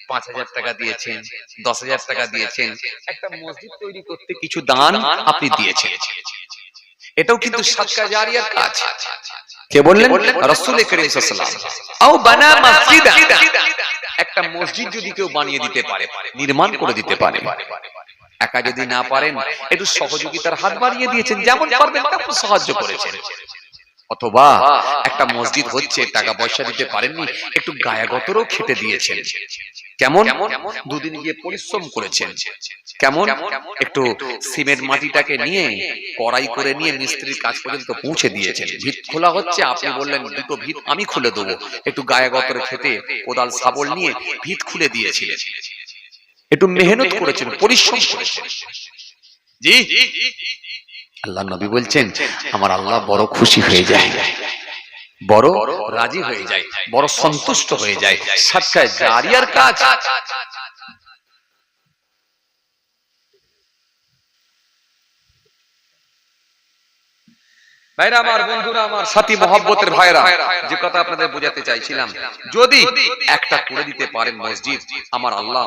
5000 টাকা দিয়েছেন, 10,000 টাকা দিয়েছেন। একটা মসজিদ তৈরি করতে কিছু দান আপনি দিয়েছেন, এটাও কিন্তু সাদকা জারিয়ার কাজ। কে বললেন? রাসূল করিম সাল্লাল্লাহু আলাইহি ওয়াসাল্লাম। আও বানা মসজিদা, একটা মসজিদ যদি কেউ বানিয়ে দিতে পারে, নির্মাণ করে দিতে পারে, একা যদি না পারেন একটু সহযোগিতার হাত বাড়িয়ে দিয়েছেন, যেমন পারবেন তেমন সাহায্য করেছেন। অথবা একটা মসজিদ হচ্ছে, টাকা পয়সা দিতে পারেননি, একটু গায়াগতরও খেটে দিয়েছেন। কেমন? দুদিন গিয়ে পরিশ্রম করেছেন। কেমন? একটু সিমেন্ট মাটিটাকে নিয়ে কড়াই করে নিয়ে মিস্ত্রির কাজ পর্যন্ত পৌঁছে দিয়েছেন। ভিত খোলা হচ্ছে, আপনি বললেন দুটো ভিত আমি খুলে দেবো, একটু গায়াগতরে খেটে কোদাল শাবল নিয়ে ভিত খুলে দিয়েছিলেন। একটু মেহনত করেছেন, পরিশ্রম করেছেন। জি, আল্লাহ নবী বলছেন, আমার আল্লাহ বড় খুশি হয়ে যায়, বড় রাজি হয়ে যায়, বড় সন্তুষ্ট হয়ে যায়। সাদকায়ে জারিয়ার কাজ। ভাইরা আমার, বন্ধুরা আমার, সাথী মহব্বতের ভাইরা, যে কথা আপনাদের বোঝাতে চাইছিলাম, যদি একটা করে দিতে পারেন মসজিদ, আমার আল্লাহ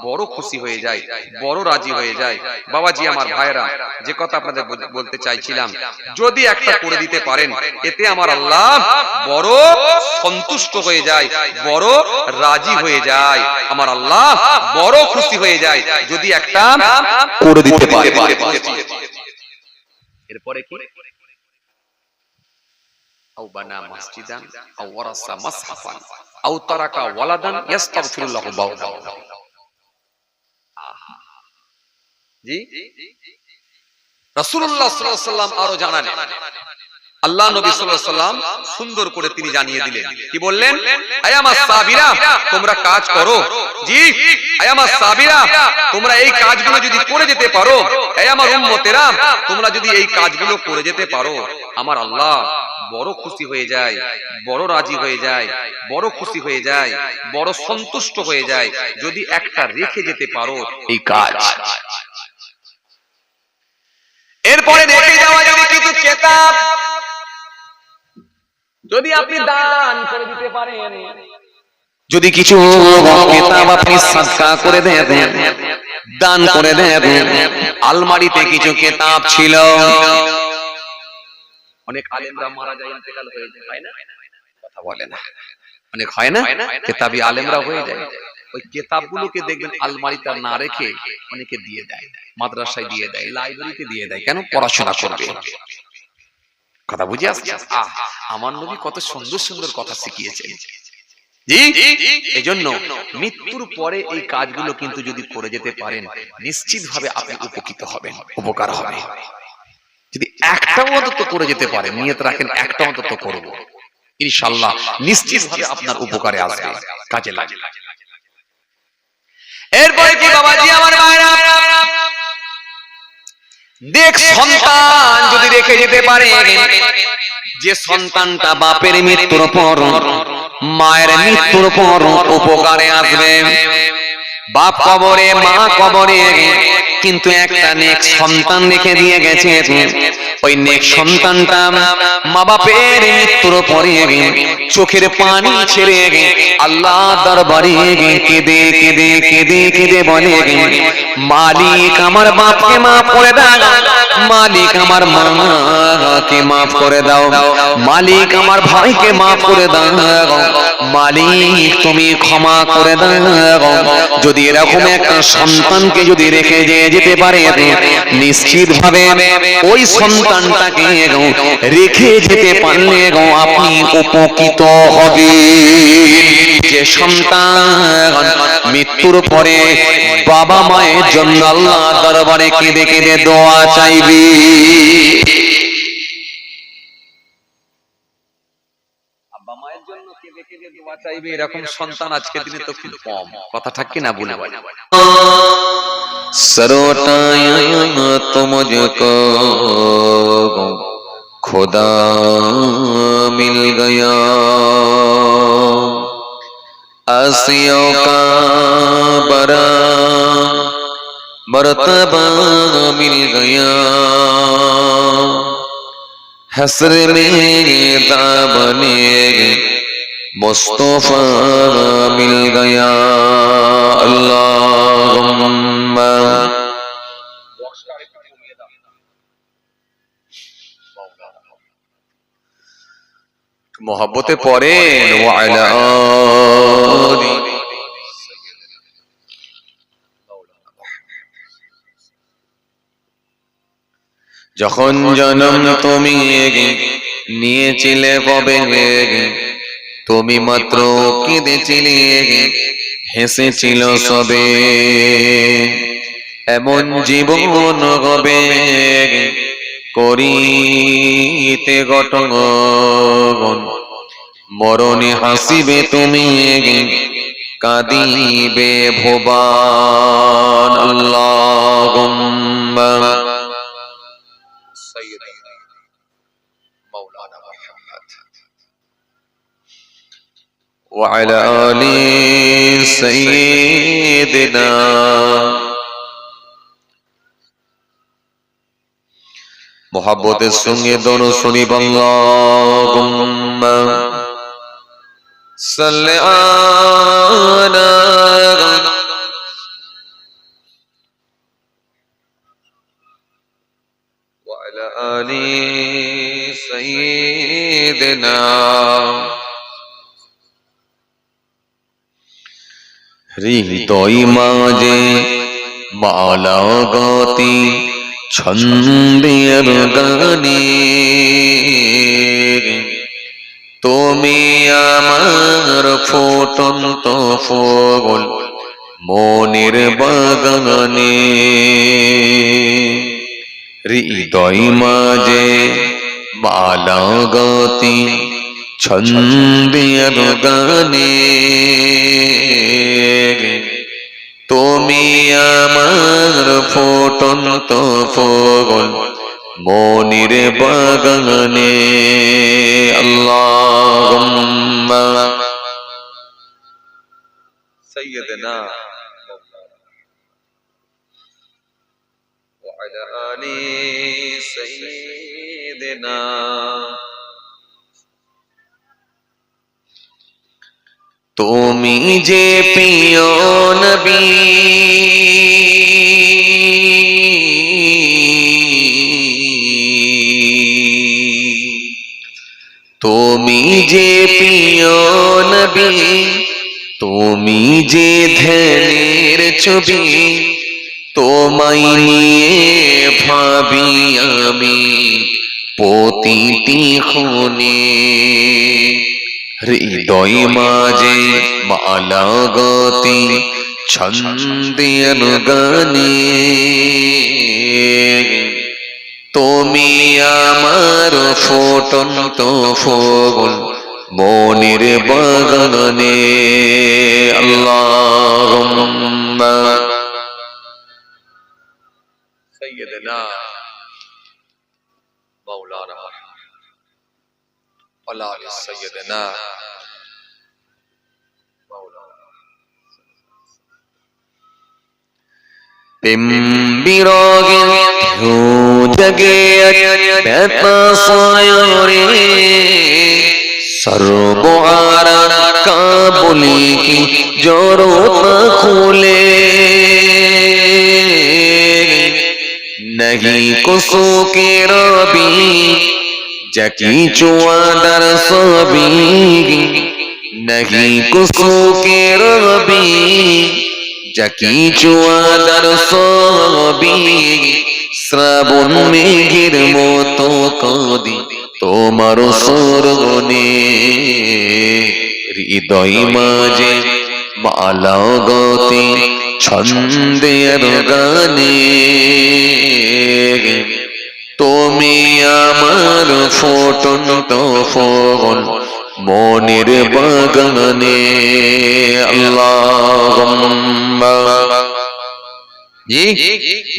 বড় খুশি হয়ে যায়, বড় রাজি হয়ে যায়। বাবাজি আমার ভাইরা, যে কথা আপনাদের বলতে চাইছিলাম, যদি একটা করে দিতে পারেন, এতে আমার আল্লাহ বড় সন্তুষ্ট হয়ে যায়, বড় রাজি হয়ে যায়, আমার আল্লাহ বড় খুশি হয়ে যায় যদি একটা করে দিতে পারে। এরপরে কি? আও বানা মসজিদান আও ওয়ারাসা মাসহাফান আও তারাকা ওয়ালাদান ইস্তাগফিরুল্লাহু বাউদা। জি, রাসূলুল্লাহ সাল্লাল্লাহু আলাইহি ওয়াসাল্লাম আরো জানালেন, আল্লাহ নবী সাল্লাল্লাহু আলাইহি ওয়াসাল্লাম সুন্দর করে তিনি জানিয়ে দিলেন, কি বললেন? আয়ামাস সাবিরা, তোমরা কাজ করো। জি, আয়ামাস সাবিরা, তোমরা এই কাজগুলো যদি করে যেতে পারো, আয়ামার উম্মতেরা, তোমরা যদি এই কাজগুলো করে যেতে পারো, আমার আল্লাহ বড় খুশি হয়ে যায়, বড় রাজি হয়ে যায়, বড় খুশি হয়ে যায়, বড় সন্তুষ্ট হয়ে যায় যদি একটা রেখে যেতে পারো এই কাজ। এরপরে রেখে যাওয়া যদি কিছু কিতাব যদি আপনি দান করে দিতে পারেন, যদি কিছু কিতাব আপনি সাদকা করে দেন, দান করে দেন। আলমারিতে কিছু কিতাব ছিল, অনেক আলেমরা মারা যায়, ইন্তেকাল হয়ে যায়, হয় না? কথা বলে না, অনেক হয় না, কিতাবী আলেমরা হয়ে যায়। ওই কিতাবগুলোকে দেখবেন আলমারিতে না রেখে অনেকে দিয়ে দেয়, মাদ্রাসায় দিয়ে দেয়, লাইব্রেরিতে দিয়ে দেয়। কেন? পড়াশোনা করবে। কথা বুঝে আসছে? আমার নবী কত সুন্দর সুন্দর কথা শিখিয়েছেন। জি, এজন্য মৃত্যুর পরে এই কাজগুলো কিন্তু যদি করে যেতে পারেন, নিশ্চিতভাবে আপনি উপকৃত হবেন, উপকার হবে। যদি একটা অন্তত করে যেতে পারেন, নিয়ত রাখেন একটা অন্তত করব, ইনশাআল্লাহ নিশ্চিতভাবে আপনার উপকারে আসবে, কাজে লাগবে। এরপরে কি বাবাজি আমার মায়েরা, দেখ সন্তান যদি রেখে যেতে পারে, যে সন্তানটা বাপের মৃত্যুর পর, মায়ের মৃত্যুর পর উপকারে আসবে। বাপ কবরে, মা কবরে, কিন্তু একটা নেক সন্তান রেখে দিয়ে গেছে। ওই নেক সন্তানটা মা বাপের মৃত্যুর পরে চোখের পানি ছেড়ে আল্লাহ দরবারে কেঁদে কেঁদে কেঁদে কেঁদে বলে, মালিক আমার বাপকে মাফ করে দাও, মালিক আমার মাকে মাফ করে দাও, মালিক আমার ভাইকে মাফ করে দাও, মালিক তুমি ক্ষমা করে দাও। যদি এরকম একটা সন্তানকে যদি রেখে যেতে পারে, নিশ্চিত ভাবে ওই সন্তানটাকে রেখে যেতে পারলে আপনি উপকৃত হবে। যে সন্তান মৃত্যুর পরে বাবা মায়ের জন্য আল্লাহ দরবারে কেঁদে কেঁদে দোয়া চাইবে, বাবা মায়ের জন্য কেঁদে কেঁদে দোয়া চাইবে, এরকম সন্তান আজকের দিনে তো খুব কম। কথা ঠিক কি না? বলে সরোটায়া তো মুঝকো खुदा मिल गया, आसियों का बड़ा मर्तबा मिल गया, हसर में दामने मुस्तफा मिल गया। अल्लाहुम्मा মোহাব্বতে পড়েন ওয়া আলা আলি। যখন জন্ম তুমি নিয়েছিলে কবে, তুমি মাত্র কেঁদেছিলে, হেসেছিল সবে, এমন জীবন হবে করিতে গঠন, মরণে হাসিবে তুমি, কাঁদিবে ভুবন। আল্লাহুম্মা মাওলানা মুহাম্মদ ওয়া আলা আলি সাইয়্যিদিনা। মোহাব্বতের সঙ্গে দোনো শরীফ আল্লাহুম্মা সাল্লি আলা ওয়া আলা আলি সাইয়্যিদিনা। হৃদয় মাঝে মালা গতি ছন্দের গানে, তুমি আমার ফুটন্ত ফুল মনের বাগানে। হৃদয় মাঝে মালাগতি ছন্দের গানে তুমি আমার ফুটন্ত ফুল মনির বাগানে আল্লাহুম্মা সাইয়্যিদিনা ওয়া আলা আলি সাইয়্যিদিনা। তুমি যে প্রিয় নবী তুমি যে প্রিয় নবী তুমি যে ধ্যানের ছবি তোমায় নিয়ে ভাবি আমি প্রতিটি ক্ষণে হৃদয় মাঝে মালাগতি ছন্দের গানে তুমি আমার ফুটন্ত ফুল মনের বাগানে আল্লাহুম্মা সাইয়্যিদিনা মাওলানা ওয়া আলা আলি সাইয়্যিদিনা মাওলানা। প্রেম বিরগে হো জগে ব্যথা সয়রে সর্বহারা কাবুলি কি জরুরত খুলে नहीं कुसो के रबी जकी चुआदर सबी नहीं कुसो के रबी जकी चुआदर सबी শ্রাবণ মেঘের মতো কাঁদি তোমার স্মরণে হৃদয় মাঝে মালাগতি ছন্দের গানে তুমি আমার ফুটন্ত ফুল মনের বাগানে আল্লাহুম্মা।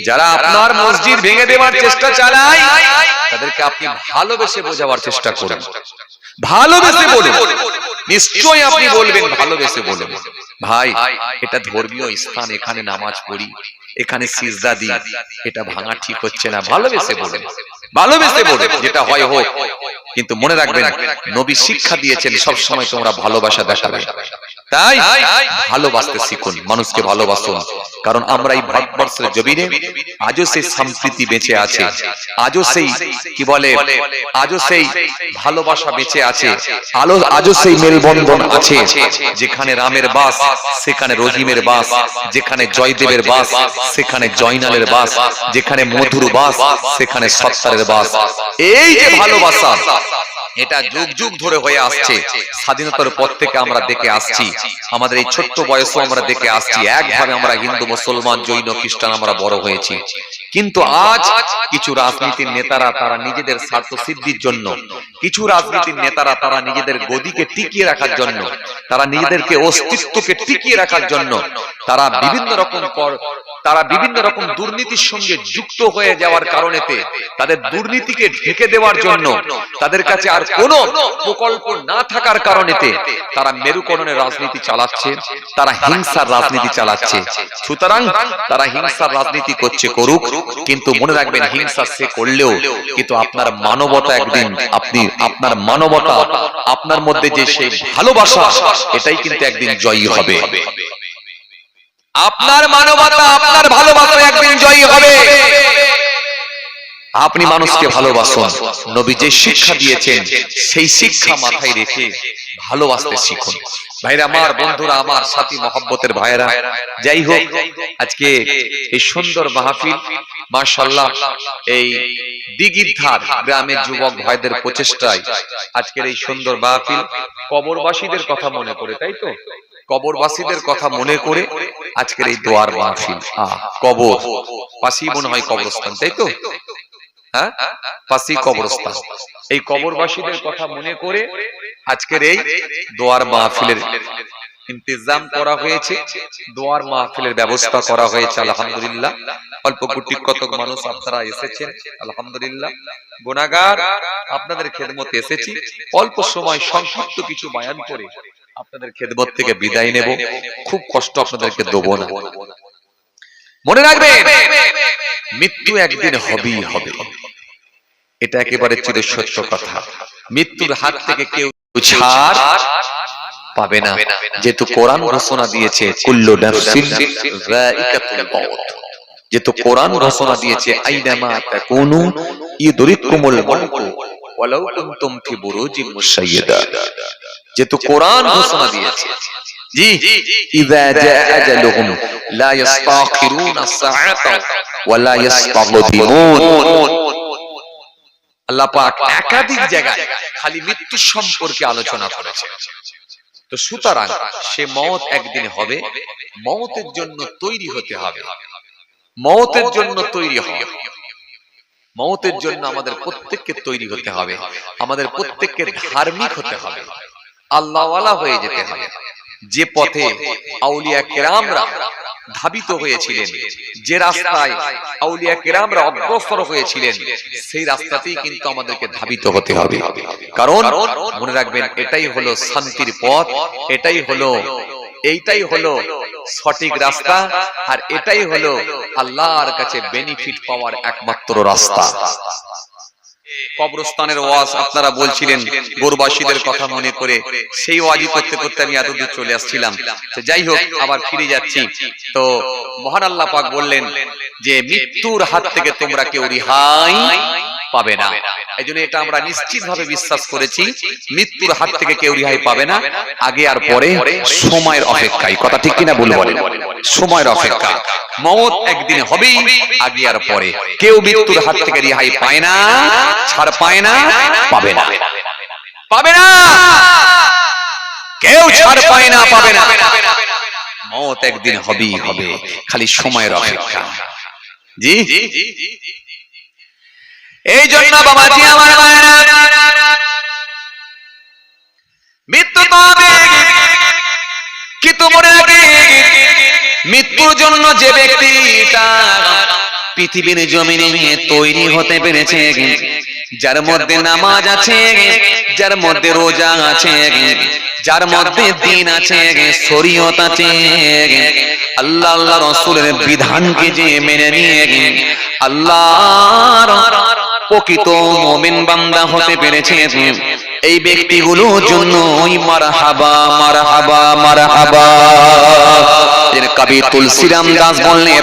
যারা আপনার মসজিদ ভেঙে দেওয়ার চেষ্টা চালায় তাদেরকে আপনি ভালোবেসে বোঝাবার চেষ্টা করুন, ভালোবেসে বলুন, নিশ্চয়ই আপনি বলবেন ভালোবেসে বলুন, ভাই এটা ধর্মীয় স্থান, এখানে নামাজ পড়ি, এখানে সিজদা দিই, এটা ভাঙা ঠিক হচ্ছে না, ভালোবেসে বলুন, ভালোবেসে বলুন, যেটা হয় হোক। কিন্তু মনে রাখবেন নবী শিক্ষা দিয়েছেন সব সময় তোমরা ভালোবাসা দেখাবে, তাই ভালোবাসতে শিখুন, মানুষকে ভালোবাসুন। কারণ আমরা এই ভারতবর্ষের জমিনে আজও সেই সম্প্রীতি বেঁচে আছে, আজও সেই কি বলে, আজও সেই ভালোবাসা বেঁচে আছে, আজও সেই মেলবন্ধন আছে। যেখানে রামের বাস সেখানে রহিমের বাস, যেখানে জয়দেবের বাস সেখানে জয়নালের বাস, যেখানে মধুর বাস সেখানে সত্তারের বাস। এই যে ভালোবাসা এটা যুগ যুগ ধরে হয়ে আসছে, স্বাধীনতার পর থেকে আমরা দেখে আসছি, আমাদের এই ছোট্ট বয়সেও আমরা দেখে আসছি, একভাবে আমরা হিন্দু মুসলমান জৈন খ্রিস্টান আমরা বড় হয়েছি। কিন্তু আজ কিছু রাজনীতির নেতারা তারা নিজেদের স্বার্থ সিদ্ধির জন্য, কিছু রাজনীতির নেতারা তারা নিজেদের গদিকে টিকিয়ে রাখার জন্য, তারা নিজেদেরকে অস্তিত্বকে টিকিয়ে রাখার জন্য তারা বিভিন্ন রকম দুর্নীতির সঙ্গে যুক্ত হয়ে যাওয়ার কারণেতে তাদের দুর্নীতিকে ঢেকে দেওয়ার জন্য, তাদের কাছে আর কোনো প্রকল্প না থাকার কারণেতে তারা মেরুকরণের রাজনীতি চালাচ্ছে, তারা হিংসার রাজনীতি চালাচ্ছে। সুতরাং তারা হিংসার রাজনীতি করছে, করুক, কিন্তু মনে রাখবেন হিংসা সে করলেও কিন্তু আপনার মানবতা একদিন, আপনার মানবতা, আপনার মধ্যে যে সেই ভালোবাসা, এটাই কিন্তু একদিন জয়ী হবে। আপনার মানবতা, আপনার ভালোবাসা একদিন জয়ী হবে। আপনি মানুষকে ভালোবাসুন, নবী যে শিক্ষা দিয়েছেন সেই শিক্ষা মাথায় রেখে ভালোবাসতে শিখুন। ভাইরা আমার, বন্ধুরা আমার, সাথী মহব্বতের ভাইরা, যাই হোক আজকে এই সুন্দর মাহফিল, মাশাআল্লাহ, এই দিগিরধার গ্রামের যুবক ভাইদের প্রচেষ্টায় আজকের এই সুন্দর মাহফিল, কবরবাসীদের কথা মনে করে, তাই তো, কবরবাসীদের কথা মনে করে আজকের এই দোয়ার মাহফিল। কবর পাশেই মনে হয় কবরস্থান, তাই তো, হ্যাঁ, পাশি কবরস্থান। এই কবরবাসীদের কথা মনে করে আজকের এই দোয়ার মাহফিলের ইন্তজাম করা হয়েছে, দোয়ার মাহফিলের ব্যবস্থা করা হয়েছে। আলহামদুলিল্লাহ, অল্প গুটি কতক মানুষ আপনারা এসেছেন, আলহামদুলিল্লাহ। গুনাহগার আপনাদের খেদমতে এসেছি, অল্প সময় সংক্ষিপ্ত কিছু বয়ান করে আপনাদের খেদমত থেকে বিদায় নেব। খুব কষ্ট আপনাদেরকে দেব না। মনে রাখবেন, মৃত্যু একদিন হবেই হবে, এটা একেবারে চিরসত্য কথা। মৃত্যুর হাত থেকে কেউ ছাড় পাবে না, যেহেতু কোরআন ঘোষণা দিয়েছে কুল্লু নাফসিন যায়িকাতুল মাউত, যেহেতু কোরআন ঘোষণা দিয়েছে আইনামা তাকুনু ইদরিকুমুল মাউত ওয়ালাউ কুনতুম ফি বুরুজিন মুশাইয়্যাদা, যেহেতু কোরআন ঘোষণা দিয়েছে। জি, ইযা জাআ আজালুহুম লা ইস্তাখিরুনা সাআতা ওয়া লা ইস্তাগদিমুন। আল্লাহ পাক একাধিক জায়গায় খালি মৃত্যু সম্পর্কে আলোচনা করেছেন। তো সুতরাং সে মওত একদিন হবে, মওতের জন্য তৈরি হতে হবে, মওতের জন্য তৈরি হবে, মওতের জন্য আমাদের প্রত্যেককে তৈরি হতে হবে, আমাদের প্রত্যেককে ধার্মিক হতে হবে, আল্লাহওয়ালা হয়ে যেতে হবে। যে পথে আউলিয়া কেরামরা ধাবিত হয়েছিলেন, যে রাস্তায় আউলিয়া কেরামরা অগ্রসর হয়েছিলেন, সেই রাস্তাতেই কিন্তু আমাদেরকে ধাবিত হতে হবে। কারণ মনে রাখবেন, এটাই হলো শান্তির পথ, এইটাই হলো সঠিক রাস্তা, আর এটাই হলো আল্লাহর কাছে বেনিফিট পাওয়ার একমাত্র রাস্তা। কবরস্থানের ওয়াজ আপনারা বলছিলেন, গোরবাসীদের কথা মনে করে সেই ওয়াজি করতে করতে আমি এতদূর চলে আসছিলাম। তো যাই হোক, আবার ফিরে যাচ্ছি। তো মহান আল্লাহ পাক বললেন যে মৃত্যুর হাত থেকে তোমরা কেউ রেহাই পাবে না। এই জন্য এটা আমরা নিশ্চিত ভাবে বিশ্বাস করেছি, মৃত্যুর হাত থেকে কেউ রেহাই পাবে না, আগে আর পরে, সময়ের অপেক্ষায়। কথা ঠিক কিনা ভুল বলেন? সময়ের অপেক্ষা, মওত একদিন হবেই, আগে আর পরে। কেউ মৃত্যুর হাত থেকে রেহাই পায় না, ছাড় পায় না, পাবে না, পাবে না, কেউ ছাড় পায় না, পাবে না। মওত একদিন হবেই হবে, খালি সময়ের অপেক্ষা। জি, এই জন্য বাবাজি আমার মায়েরা, মৃত্যু তো হবে, কিন্তু মনে রাখে মৃত্যুর জন্য যে ব্যক্তিটা পৃথিবীর জমিনে তৈরি হতে পেরেছে, যার মধ্যে নামাজ আছে, যার মধ্যে রোজা আছে, যার মধ্যে দ্বীন আছে, শরীয়ত আছে, আল্লাহ আল্লাহ রাসূলের বিধানকে যে মেনে নিয়ে আল্লাহর প্রকৃত মুমিন বান্দা হতে পেরেছে, এই ব্যক্তিগুলোর জন্য মারহাবা মারহাবা মারহাবা। कभी तुलसीराम दास बोलने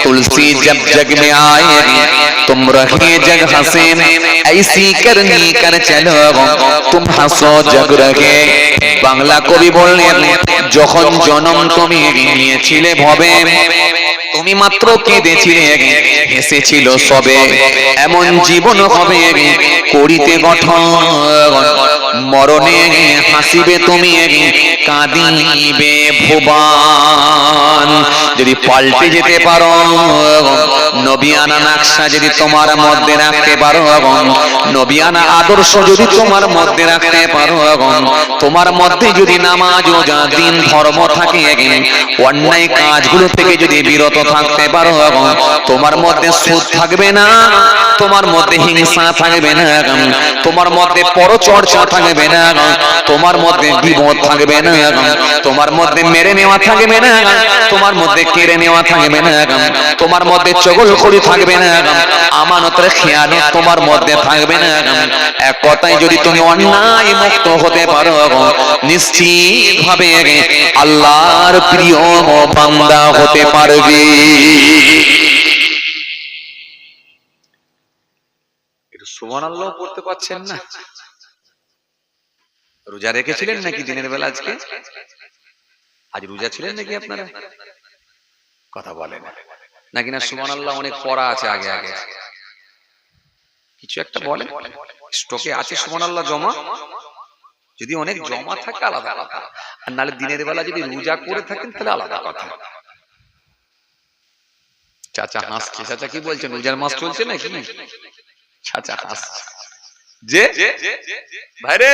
तुलसी जब जग में आए तुम रहे जग हंसे, ऐसी करनी कर चलो तुम हंसो जग रहे। बांग्ला कवि बोलने যখন জনম তুমি নিয়েছিলে ভবে, তুমি মাত্র কেঁদেছিলে, হেসেছিল সবে, এমন জীবন হবে করিতে গঠন, মরণে হাসিবে তুমি, কাঁদিবে ভুবন। যদি পাল্টে যেতে পারো, নবিয়ানা নকশা যদি তোমার মধ্যে রাখতে পারো, নবিয়ানা আদর্শ যদি তোমার মধ্যে রাখতে পারো, তোমার মধ্যে যদি নামাজ রোজা দ্বীন ধর্ম থাকে, অন্যায় কাজগুলো থেকে যদি বিরত থাকতে পারো, তোমার মধ্যে সুদ থাকবে না, তোমার মধ্যে হিংসা থাকবে না, তোমার মধ্যে পরচর্চা থাকবে না, তোমার মধ্যে বিপদ থাকবে না, তোমার মধ্যে মেরে নেওয়া থাকবে না, তোমার মধ্যে কেড়ে নেওয়া থাকবে না, তোমার মধ্যে চগলখড়ি থাকবে না, আমানতের খেয়ানত তোমার মধ্যে থাকবে না। এক কথায় যদি তুমি অন্যায় মুক্ত হতে পারো, নিশ্চিত ভাবে আল্লাহর প্রিয় বান্দা হতে পারবে। সুবহানাল্লাহ পড়তে পারছেন না? রোজা রেখেছিলেন নাকি দিনের বেলা? আজ রোজা ছিলেন নাকি আপনারা? কথা বলেন নাকি না? সুবহানাল্লাহ অনেক পড়া আছে, আগে আগে কিছু একটা বলেন। স্টকে আছে সুবহানাল্লাহ জমা? যদি অনেক জমা থাকে আলাদা কথা, আর নাহলে দিনের বেলা যদি রোজা করে থাকেন তাহলে আলাদা কথা। চাচা হাসছে। চাচা কি বলছেন? রোজার মাস চলছে নাকি? চাচা হাসছে যে ভাইরে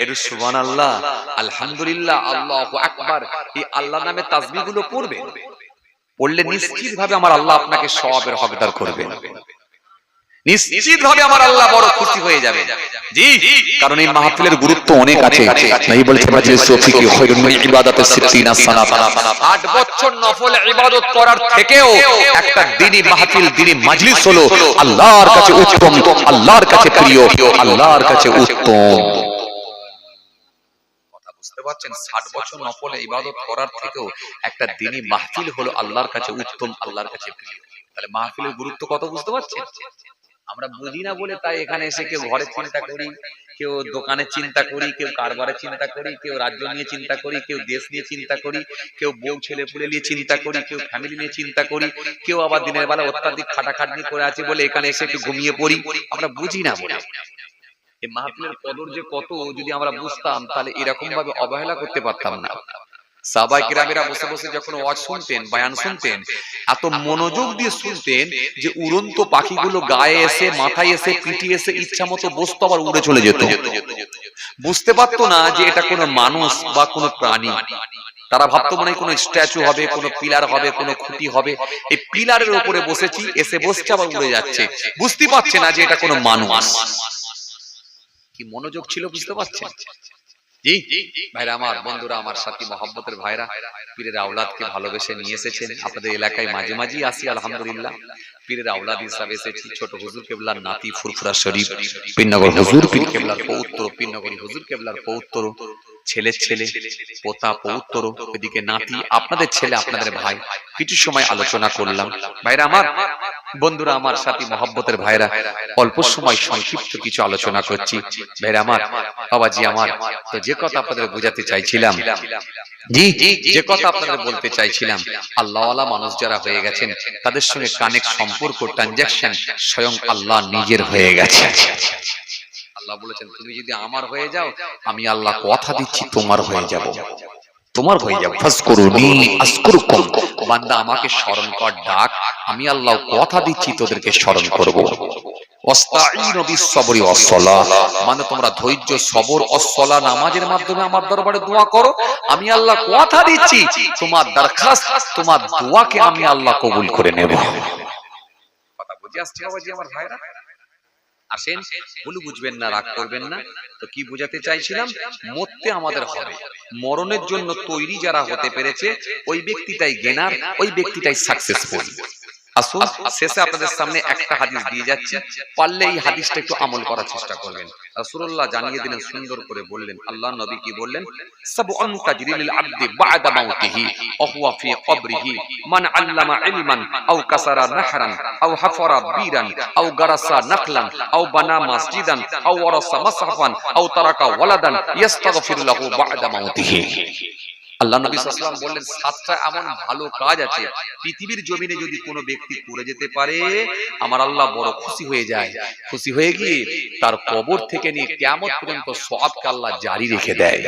একটু সুবহানাল্লাহ আলহামদুলিল্লাহ আল্লাহু আকবার এই আল্লাহর নামে তাসবিহ গুলো পড়বে, পড়লে নিশ্চিত ভাবে আমার আল্লাহ আপনাকে সওয়াবের হকদার করবে, নিশ্চিত ভাবে আমার আল্লাহ বড় খুশি হয়ে যাবে। জি, কারণ এই মাহফিলের গুরুত্ব অনেক আছে। নাই বলছে মাজলিস সফিকি খায়রুন মিন ইবাদাতিস 60 সানাত। 8 বছর নফল ইবাদত করার থেকেও একটা দ্বীনি মাহফিল, দ্বীনি মাজলিস হলো আল্লাহর কাছে উত্তম, আল্লাহর কাছে প্রিয়, আল্লাহর কাছে উত্তম। কথা বুঝতে পারছেন? 60 বছর নফল ইবাদত করার থেকেও একটা দ্বীনি মাহফিল হলো আল্লাহর কাছে উত্তম, আল্লাহর কাছে প্রিয়। তাহলে মাহফিলের গুরুত্ব কত বুঝতে পারছেন? আমরা বুঝি না বলে তাই এখানে এসে কেউ ঘরে চিন্তা করি, কেউ দোকানে চিন্তা করি, কেউ কারবারে চিন্তা করি, কেউ রাজ্য নিয়ে চিন্তা করি, কেউ দেশ নিয়ে চিন্তা করি, কেউ বউ ছেলে পুলে নিয়ে চিন্তা করি, কেউ ফ্যামিলি নিয়ে চিন্তা করি, কেউ আবার দিনের বেলা অত্যাধিক খাটাখাটনি করে আছে বলে এখানে এসে একটু ঘুমিয়ে পড়ি। আমরা বুঝি না বলে। এই মাহফিলের কদর যে কত যদি আমরা বুঝতাম তাহলে এরকম ভাবে অবহেলা করতে পারতাম না। সাহাবায়ে কেরামেরা বসে বসে যখন ওয়াজ শুনতেন, বয়ান শুনতেন, এত মনোযোগ দিয়ে শুনতেন যে উড়ন্ত পাখিগুলো গায়ে এসে, মাথায় এসে, পিঠে এসে ইচ্ছা মতো বসতো, আবার উড়ে চলে যেত। বুঝতে পারতো না যে এটা কোনো মানুষ বা কোনো প্রাণী। তারা ভাবতো মনে হয় কোনো স্ট্যাচু হবে, কোনো পিলার হবে, কোনো খুঁটি হবে। এই পিলারের উপরে বসেছি, এসে বসছে আবার উড়ে যাচ্ছে। বুঝতে পারছে না যে এটা কোনো মানুষ। কি মনোযোগ ছিল বুঝতে পারছেন? জি ভাইরা আমার, বন্ধুরা আমার, সাথী মহব্বতের ভাইরা, পীরের আওলাদকে ভালোবেসে নিয়ে এসেছেন। আপনাদের এলাকায় মাঝে মাঝেই আসি, আলহামদুলিল্লাহ। পীরের আওলাদ হিসাবে এসেছি। ছোট হুজুর কেবলার নাতি, ফুরফুরা শরীফ, পীরনগর হুজুর পীর কেবলার পৌত্র, পীরনগরী হুজুর কেবলার পৌত্র, ছেলের ছেলে, পোতা পৌত্র, এদিকে নাতি, আপনাদের ছেলে, আপনাদের ভাই। কিছু সময় আলোচনা করলাম। ভাইরা আমার, বন্ধুরা আমার, সাথী মহব্বতের ভাইরা, অল্প সময় সংক্ষিপ্ত কিছু আলোচনা করছি। ভাইরা আমার, বাবাজি আমার, তো যে কথা আপনাদের বোঝাতে চাইছিলাম, জি যে কথা আপনাদের বলতে চাইছিলাম, আল্লাহওয়ালা মানুষ যারা হয়ে গেছেন তাদের সঙ্গে কানেক্ট, সম্পর্ক, ট্রানজাকশন স্বয়ং আল্লাহ নিজের হয়ে গেছে। আল্লাহ বলেছেন তুমি যদি আমার হয়ে যাও, আমি আল্লাহ কথা দিচ্ছি তোমার হয়ে যাব, তোমার হয়ে যাব। ফাজকুরুনি আযকুরকুম। বান্দা আমাকে স্মরণ কর, ডাক, আমি আল্লাহ কথা দিচ্ছি তোদেরকে স্মরণ করব। ওয়াস্তাঈনু বিস-সাবরি ওয়াস-সালাহ, মানে তোমরা ধৈর্য, সবর ও সালাহ, নামাজের মাধ্যমে আমার দরবারে দোয়া করো। আমি আল্লাহ কথা দিচ্ছি তোমার দরখাস্ত, তোমার দোয়াকে আমি আল্লাহ কবুল করে নেব। কথা বুঝে আসছে বাবাজি আমার ভাইরা? আসেন, ভুল বুঝবেন না, রাগ করবেন না। তো কি বোঝাতে চাইছিলাম? মরতে আমাদের হবে। মরণের জন্য তৈরি যারা হতে পেরেছে ওই ব্যক্তিটাই গেনার, ওই ব্যক্তিটাই সাকসেসফুল। আসুন শেষে আপনাদের সামনে একটা হাদিস দিয়ে যাচ্ছি, পারলে এই হাদিসটা একটু আমল করার চেষ্টা করবেন। রাসূলুল্লাহ জানিয়ে দিলেন, সুন্দর করে বললেন, আল্লাহর নবী কি বললেন? সাবউন তাজরিলিল আবদি বা'দা মাউতিহি ওয়া হুয়া ফি কবরিহি, মান আল্লামা ইলমান আও কাসারা নাহরান আও হাফারা বীরান আও গারাসা নাখলান আও বানা মসজিদান আও ওয়ারাসা মাসহাফান আও তারাকা ওয়ালাদান ইস্তাগফিরু লাহু বা'দা মাউতিহি। আল্লাহ নবী সাল্লাল্লাহু আলাইহি ওয়াসাল্লাম বললেন, 7টা এমন ভালো কাজ আছে পৃথিবীর জমিনে যদি কোনো ব্যক্তি করে যেতে পারে, আমার আল্লাহ বড় খুশি হয়ে যায়। খুশি হয়ে গিয়ে তার কবর থেকে নিয়ে কিয়ামত পর্যন্ত সওয়াবকে আল্লাহ জারি রেখে দেয়।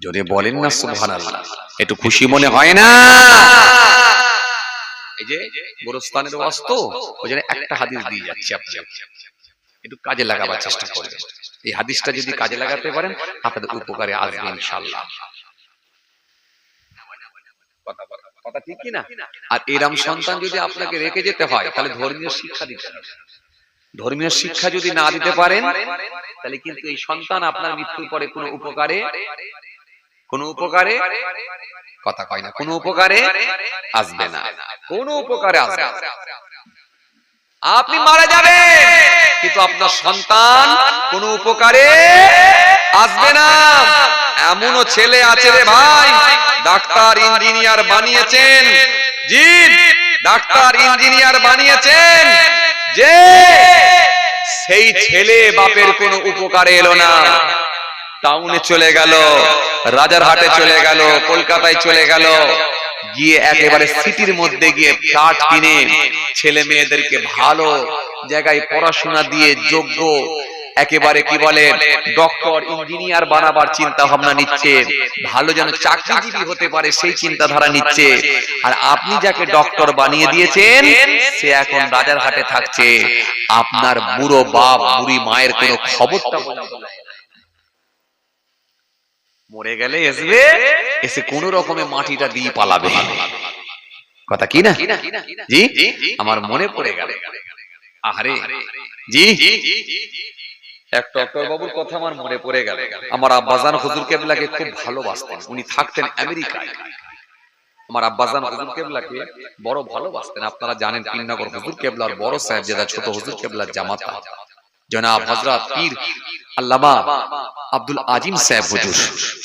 যদি বলেন না সুবহানাল্লাহ, একটু খুশি মনে হয় না? এই যে গোরস্থানের ওয়াজ তো, ওইজন্য একটা হাদিস দিয়ে যাচ্ছি, আপনাদের একটু কাজে লাগাবার চেষ্টা করবেন। এই হাদিসটা যদি কাজে লাগাতে পারেন আপনাদের উপকারে আসবে ইনশাআল্লাহ। কথা ঠিক কি না? আর এরম সন্তান যদি আপনাকে রেখে যেতে হয় তাহলে ধর্মীয় শিক্ষা দিতে হবে। ধর্মীয় শিক্ষা যদি না দিতে পারেন তাহলে কিন্তু এই সন্তান আপনার মৃত্যুর পরে কোনো উপকারে কথা কয় না, কোনো উপকারে আসবে না, কোনো উপকারে আসবে না। আপনি মারা যাবেন কিন্তু আপনার সন্তান কোনো উপকারে আসবে না। এমনও ছেলে আছে রে ভাই, ডাক্তার ইঞ্জিনিয়ার বানিয়েছেন, জি ডাক্তার ইঞ্জিনিয়ার বানিয়েছেন, যে সেই ছেলে বাপের কোনো উপকারে এলো না। টাউনে চলে গেল, রাজারহাটে চলে গেল, কলকাতায় চলে গেল, গিয়ে একেবারে সিটির মধ্যে গিয়ে ফ্ল্যাট কিনে ছেলে মেয়েদেরকে ভালো জায়গায় পড়াশোনা দিয়ে যোগ্য একেবারে কি বলে ডক্টর ইঞ্জিনিয়ার বানাবার চিন্তা ভাবনা নিচ্ছে, ভালো যেন চাকরিজীবী হতে পারে সেই চিন্তাধারা নিচ্ছে। আর আপনি যাকে ডক্টর বানিয়ে দিয়েছেন সে এখন রাজার হাটে থাকছে, আপনার বুড়ো বাপ বুড়ি মায়ের কোনো খবরটা মরে গেলে এসে কোন রকমে মাটিটা দিয়ে পালাবে। কথা কি না জি? আমার মনে পড়ে গেল, আহারে জি, এক ডক্টর বাবুর কথা আমার মনে পড়ে গেল। আমার আব্বাজান হুজুর কেবলাকে খুব ভালোবাসতেন, উনি থাকতেন আমেরিকায়। আমার আব্বাজান হুজুর কেবলাকে বড় ভালোবাসতেন। আপনারা জানেন পীরনগর হুজুর কেবলার বড় সাহেবজাদা ছোট হুজুর কেবলার জামাতা জনাব হযরত পীর আল্লামা আব্দুল আজিম সাহেব হুজুর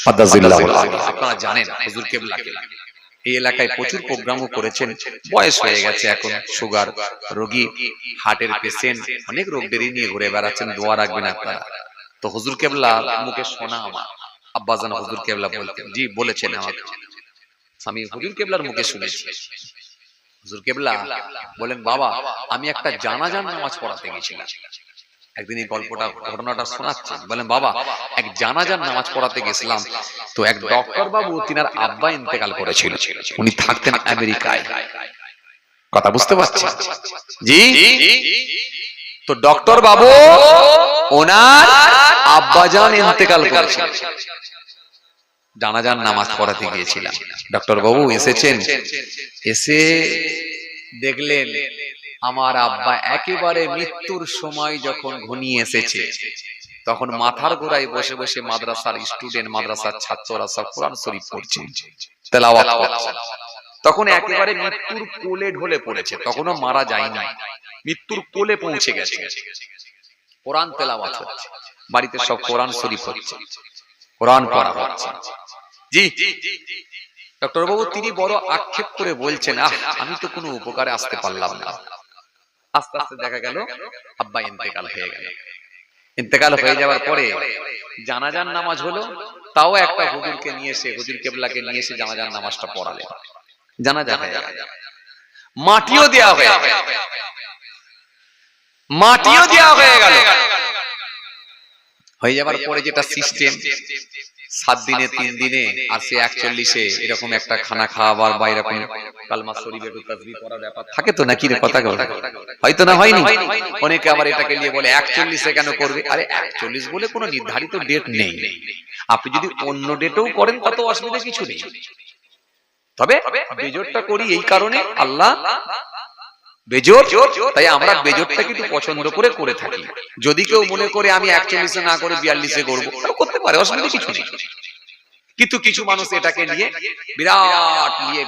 ফাদাজিল্লাহুল আলী। আপনারা জানেন হুজুর কেবলাকে এই এলাকায় প্রচুর প্রোগ্রামও করেছেন। বয়স হয়ে গেছে এখন, সুগার রোগী, হার্টের পেশেন্ট, অনেক রোগ দেরি নিয়ে ঘুরে বেড়াচ্ছেন। দোয়া রাখবেন আপনারা। তো হুজুর কেবলা মুখে শোনা আমার আব্বাজান হুজুর কেবলা বলতেন, জি বলেছেন আমাকে, আমি হুজুর কেবলার মুখে শুনেছি। হুজুর কেবলা বলেন, বাবা আমি একটা জানাজার নামাজ পড়াতে গেছিলাম। একদিন এই গল্পটা ঘটনাটা শোনাচ্ছেন। বলেন, বাবা এক জানাজার নামাজ পড়াতে গেছিলাম, তো এক ডক্টর বাবু তিনার আব্বা ইন্তেকাল করেছিল, উনি থাকতেন আমেরিকায়। কথা বুঝতে পারছেন জি? তো ডক্টর বাবু ওনার আব্বাজান ইন্তেকাল করেছিল, জানাজার নামাজ পড়াতে গিয়েছিলাম। ডক্টর বাবু এসেছেন, এসে দেখলেন আমার আব্বা একেবারে মৃত্যুর সময় যখন ঘনিয়ে এসেছে, তখন মাথার গোড়ায় বসে বসে মাদ্রাসার স্টুডেন্ট, মাদ্রাসার ছাত্ররা সব কোরআন শরীফ পড়ছে, তেলাওয়াত করছে। তখন একেবারে মৃত্যুর কোলে ঢলে পড়েছে, তখনও মারা যায়নি, মৃত্যুর কোলে পৌঁছে গেছে। কোরআন তেলাওয়াত হচ্ছে, বাড়িতে সব কোরআন শরীফ হচ্ছে, কোরআন পড়া হচ্ছে। জি, ডক্টর বাবু তিনি বড় আক্ষেপ করে বলছেন, আমি তো কোনো উপকারে আসতে পারলাম না। আস্তে আস্তে দেখা গেল আব্বা ইন্তেকাল হয়ে গেল। ইন্তেকাল হয়ে যাওয়ার পরে জানাজার নামাজ হলো, তাও একটা হুজুরকে নিয়ে এসে, হুজুর কেবলাকে নিয়ে এসে জানাজার নামাজটা পড়ালেন। জানাজা হয়ে গেল, মাটিও দেয়া হয়ে গেল, মাটিও দেয়া হয়ে গেল। হয়ে যাবার পরে যেটা সিস্টেম, 7 দিনে 3 দিনে আর সে 41-এ এরকম একটা খানা খাওয়াবার বা এরকম কালমা শরীফে তাসবিহ পড়ার ব্যাপার থাকে তো নাকি রে? কথা হয়তো না হয়নি। অনেকে আবার এটাকে নিয়ে বলে 41-এ কেন করবে? আরে 41 বলে কোনো নির্ধারিত ডেট নেই, আপনি যদি অন্য ডেটেও করেন কত অসুবিধা কিছু নেই। তবে বেজোরটা করি এই কারণে, আল্লাহ বেজোর, তাই আমরা বেজোরটাকে একটু পছন্দ করে করে থাকি। যদি কেউ মনে করে আমি 41-এ না করে 42-এ করবো, তাও করতে পারে, অসুবিধা কিছু নেই। কিন্তু কিছু মানুষ এটাকে নিয়ে বিরাট নিয়ে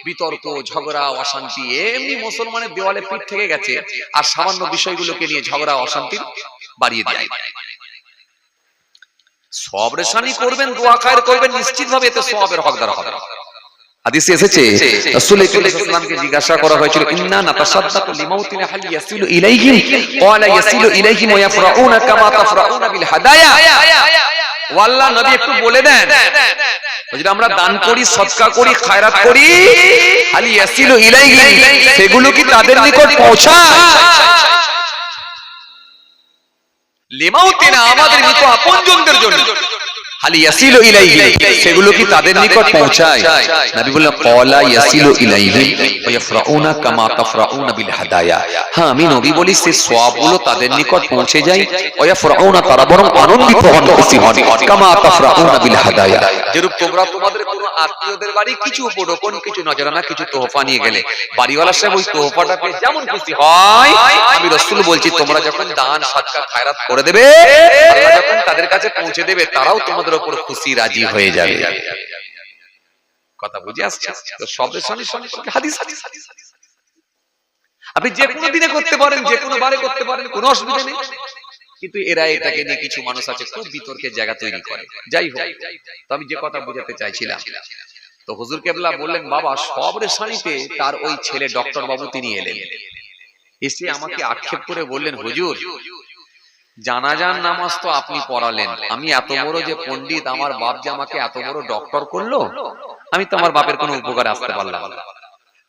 বিতর্ক, ঝগড়া, অশান্তি, এমনি মুসলমানের দেওয়ালে পিঠ থেকে গেছে, আর সামান্য বিষয়গুলোকে নিয়ে ঝগড়া অশান্তি বাড়িয়ে দেয়। সব রেশানি করবেন, দোয়া খায়ের করবেন, নিশ্চিতভাবে এতে সওয়াবের হকদার হবে। হাদিসে এসেছে রাসূল সাল্লাল্লাহু আলাইহি ওয়াসাল্লামকে জিজ্ঞাসা করা হয়েছিল, ইন্না নাতাসাদদাকু লিমাউতিনা হাল ইয়াসিলু ইলাইহিম? ক্বালা ইয়াসিলু ইলাইহিম ওয়া ইয়াফরাউনা কামা তাফরাউনা বিল হাদায়া। ও আল্লাহ নবী একটু বলে দেন, যদি আমরা দান করি, সদকা করি, খায়রাত করি, হাল ইয়াসিলু ইলাইহিম, সেগুলো কি তাদের নিকট পৌঁছায়? লিমাউতিনা, আমাদের মৃত আপনজনদের জন্য, হালি ইয়াসিলু ইলাইহি, সেগুলো কি তাদের নিকট পৌঁছায়? নবী বললেন, ক্বালা ইয়াসিলু ইলাইহি ওয়া ইয়াফরাউনা কামা তাফরাউনা বিল হাদায়া। হ্যাঁ, আমি নবী বলি সে সওয়াবগুলো তাদের নিকট পৌঁছে যায়। ওয়া ইয়াফরাউনা, তারা বরং আনন্দিত হন, খুশি হন, কামা তাফরাউনা বিল হাদায়া, যেরূপ তোমরা তোমাদের কোন আত্মীয়দের বাড়ি কিছু উপঢৌকন, কিছু নজরানা, কিছু তোহফা নিয়ে গেলে বাড়িওয়ালা সাহেব ওই তোহফাটা পেয়ে যেমন খুশি হয়, আমি রাসূল বলছি তোমরা যখন দান সদকা খায়রাত করে দেবে, আল্লাহ যখন তাদের কাছে পৌঁছে দেবে, তারাও তোমাদের উপর খুশি রাজি হয়ে যাবে। কথা বুঝে আসছে? তো সব রেশানির সম্পর্কে হাদিস, আপনি যে কোনো দিনে করতে পারেন, যে কোনো বারে করতে পারেন, কোনো অসুবিধা নেই। কিন্তু এরা এটাকে নিয়ে কিছু মানুষ আছে খুব বিতর্কের জায়গা তৈরি করে। যাই হোক, তো আমি যে কথা বোঝাতে চাইছিলাম, তো হুজুর কেবলা বললেন, বাবা সব রেশানিতে তার ওই ছেলে ডক্টর বাবু তিনি এলেন, এসে আমাকে আক্ষেপ করে বললেন, হুজুর জানাজার নামাজ তো আপনি পড়ালেন, আমি এত বড় যে পণ্ডিত, আমার বাপ যে আমাকে এত বড় ডক্টর করলো, আমি তো আমার বাপের কোনো উপকারে আসতে পারলাম না।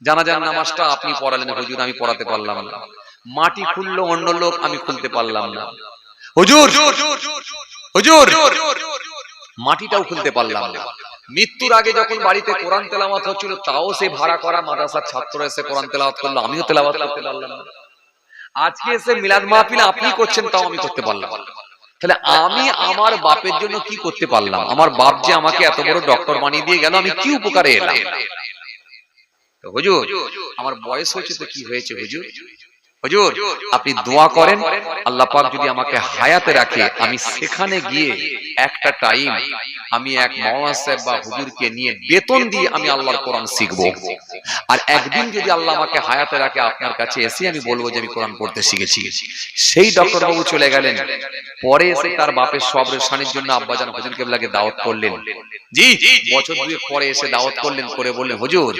জানাজার নামাজটা আপনি পড়ালেন হুজুর, আমি পড়াতে পারলাম না। মাটি খুললো অন্য লোক, আমি খুলতে পারলাম না। হুজুর হুজুর মাটিটাও খুলতে পারলাম না। মৃত্যুর আগে যখন বাড়িতে কোরআন তেলাওয়াত হচ্ছিল, তাও সেই ভাড়া করা মাদ্রাসার ছাত্র এসে কোরআন তেলাওয়াত করলো, আমিও তেলাওয়াত করতে পারলাম না। আজকে এসে মিলাদ মাহফিল আপনি করছেন, তাও আমি করতে পারলাম না। তাহলে আমি আমার বাপের জন্য কি করতে পারলাম? আমার বাপ যে আমাকে এত বড় ডক্টর বানিয়ে দিয়ে গেল, আমি কি উপকারে এলাম? হুজুর আমার বয়স হয়েছে তো কি হয়েছে হুজুর? হুজুর আপনি দোয়া করেন, আল্লাহ পাক যদি আমাকে হায়াতে রাখে, আমি সেখানে গিয়ে একটা টাইম আমি এক মাওলানা সাহেব বা হুজুরকে নিয়ে বেতন দিয়ে আমি আল্লাহর কোরআন শিখবো। আর একদিন যদি আল্লাহ আমাকে হায়াতে রাখে, আপনার কাছে এসে আমি বলবো যে আমি কোরআন পড়তে শিখেছি। সেই ডক্টর বাবু চলে গেলেন, পরে এসে তার বাপের সবরের শানির জন্য আব্বাজান হুজুর কেবলাকে দাওয়াত করলেন। জি বছর দুয়েক পরে এসে দাওয়াত করলেন, করে বললেন হুজুর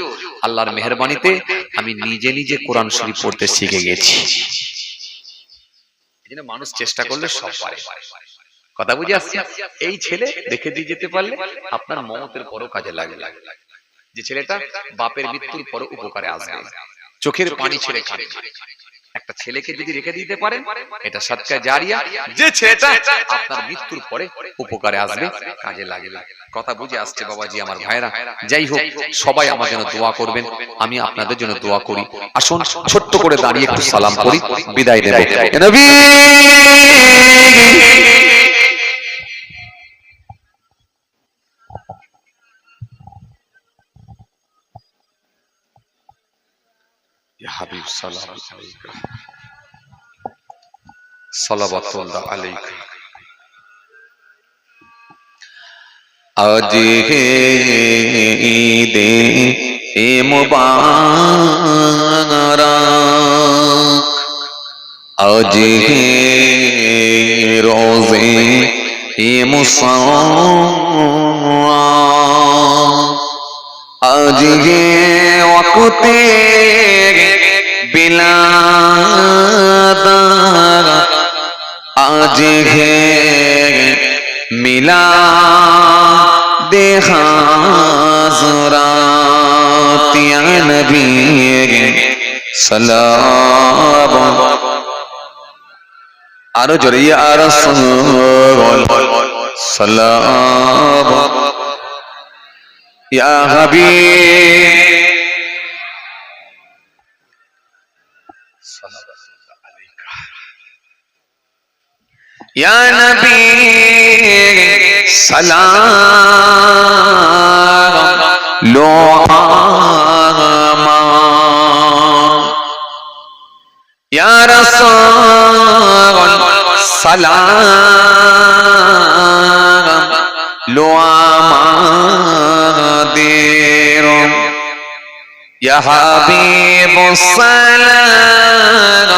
আল্লাহর মেহেরবানিতে আমি নিজে নিজে কোরআন শরীফ পড়তে শিখে গেছি। এজন্য মানুষ চেষ্টা করলে সব পারে। কথা বুঝে আসছে? এই ছেলে দেখে দিয়ে যেতে পারলে আপনার মমতের পরও কাজে লাগে। যে ছেলেটা বাপের মৃত্যুর পরও উপকারে আসবে, চোখের পানি ছেড়ে খাবে। একটা ছেলেকে যদি রেখে দিতে পারেন, এটা সাদকা জারিয়া। যে ছেলেটা আপনার মৃত্যুর পরে উপকারে আসবে, কাজে লাগবে। কথা বুঝে আসছে বাবাজি আমার ভাইরা? যাই হোক, সবাই আমার জন্য দোয়া করবেন, আমি আপনাদের জন্য দোয়া করি। আসুন ছোট্ট করে দাঁড়িয়ে একটু সালাম করি, বিদায় দেব। নবী ইয়া হাবিব সালাম আলাইকা সালাওয়াতুল্লাহ আলাইকা। আজ হে ঈদে মুবারক, আজ হে রোজে মুসাররফ, আজ হে ওয়াক্তে বিলাদত, আজ হে মিলাদে হাজরাত। ইয়া নবী সালাম, আরো জোরে ইয়া রাসূল সালাম, ইয়া হাবিব ইয়া নবী সালাম লো আমান, ইয়া রাসূল সালাম লো আমাদের, ইয়া হাবিব সালাম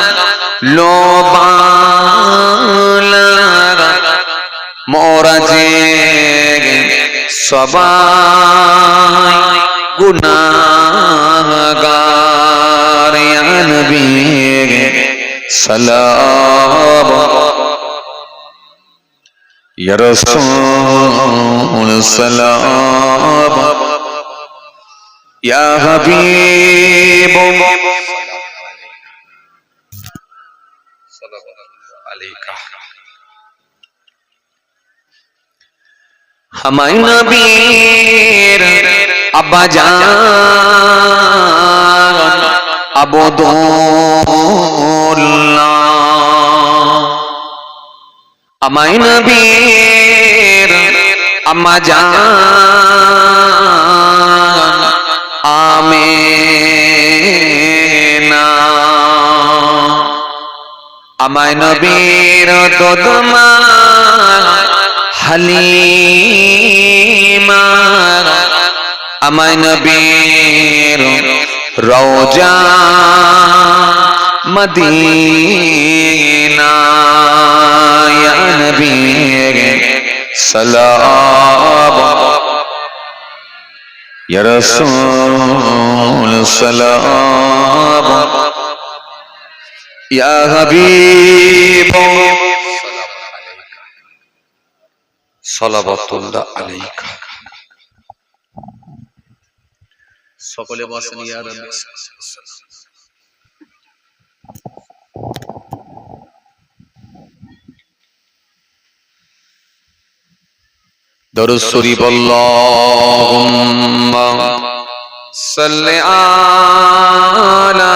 লো বালা, মোরা যে সবাই গুনাহগার, ইয়া নবী সালাম, ইয়া রাসূল সালাম, ইয়া হাবিব আলাইকা। হামায় নবীর আব্বা জান আবদুল্লাহ, আমায় নবীর আম্মা জান আমেনা, আমায় নবীর দোদমা হালিমা, আমায় নবীর রওজা মদিনা, ইয়া নবী সালাম, ইয়া রাসূল সালাম, ইয়া হাবিব সালাওয়াতুল্লাহ আলাইকা। সকলে বসেন ইয়া রাব্বি। দরুদ শরীফ আল্লাহুম্মা সাল্লি আলা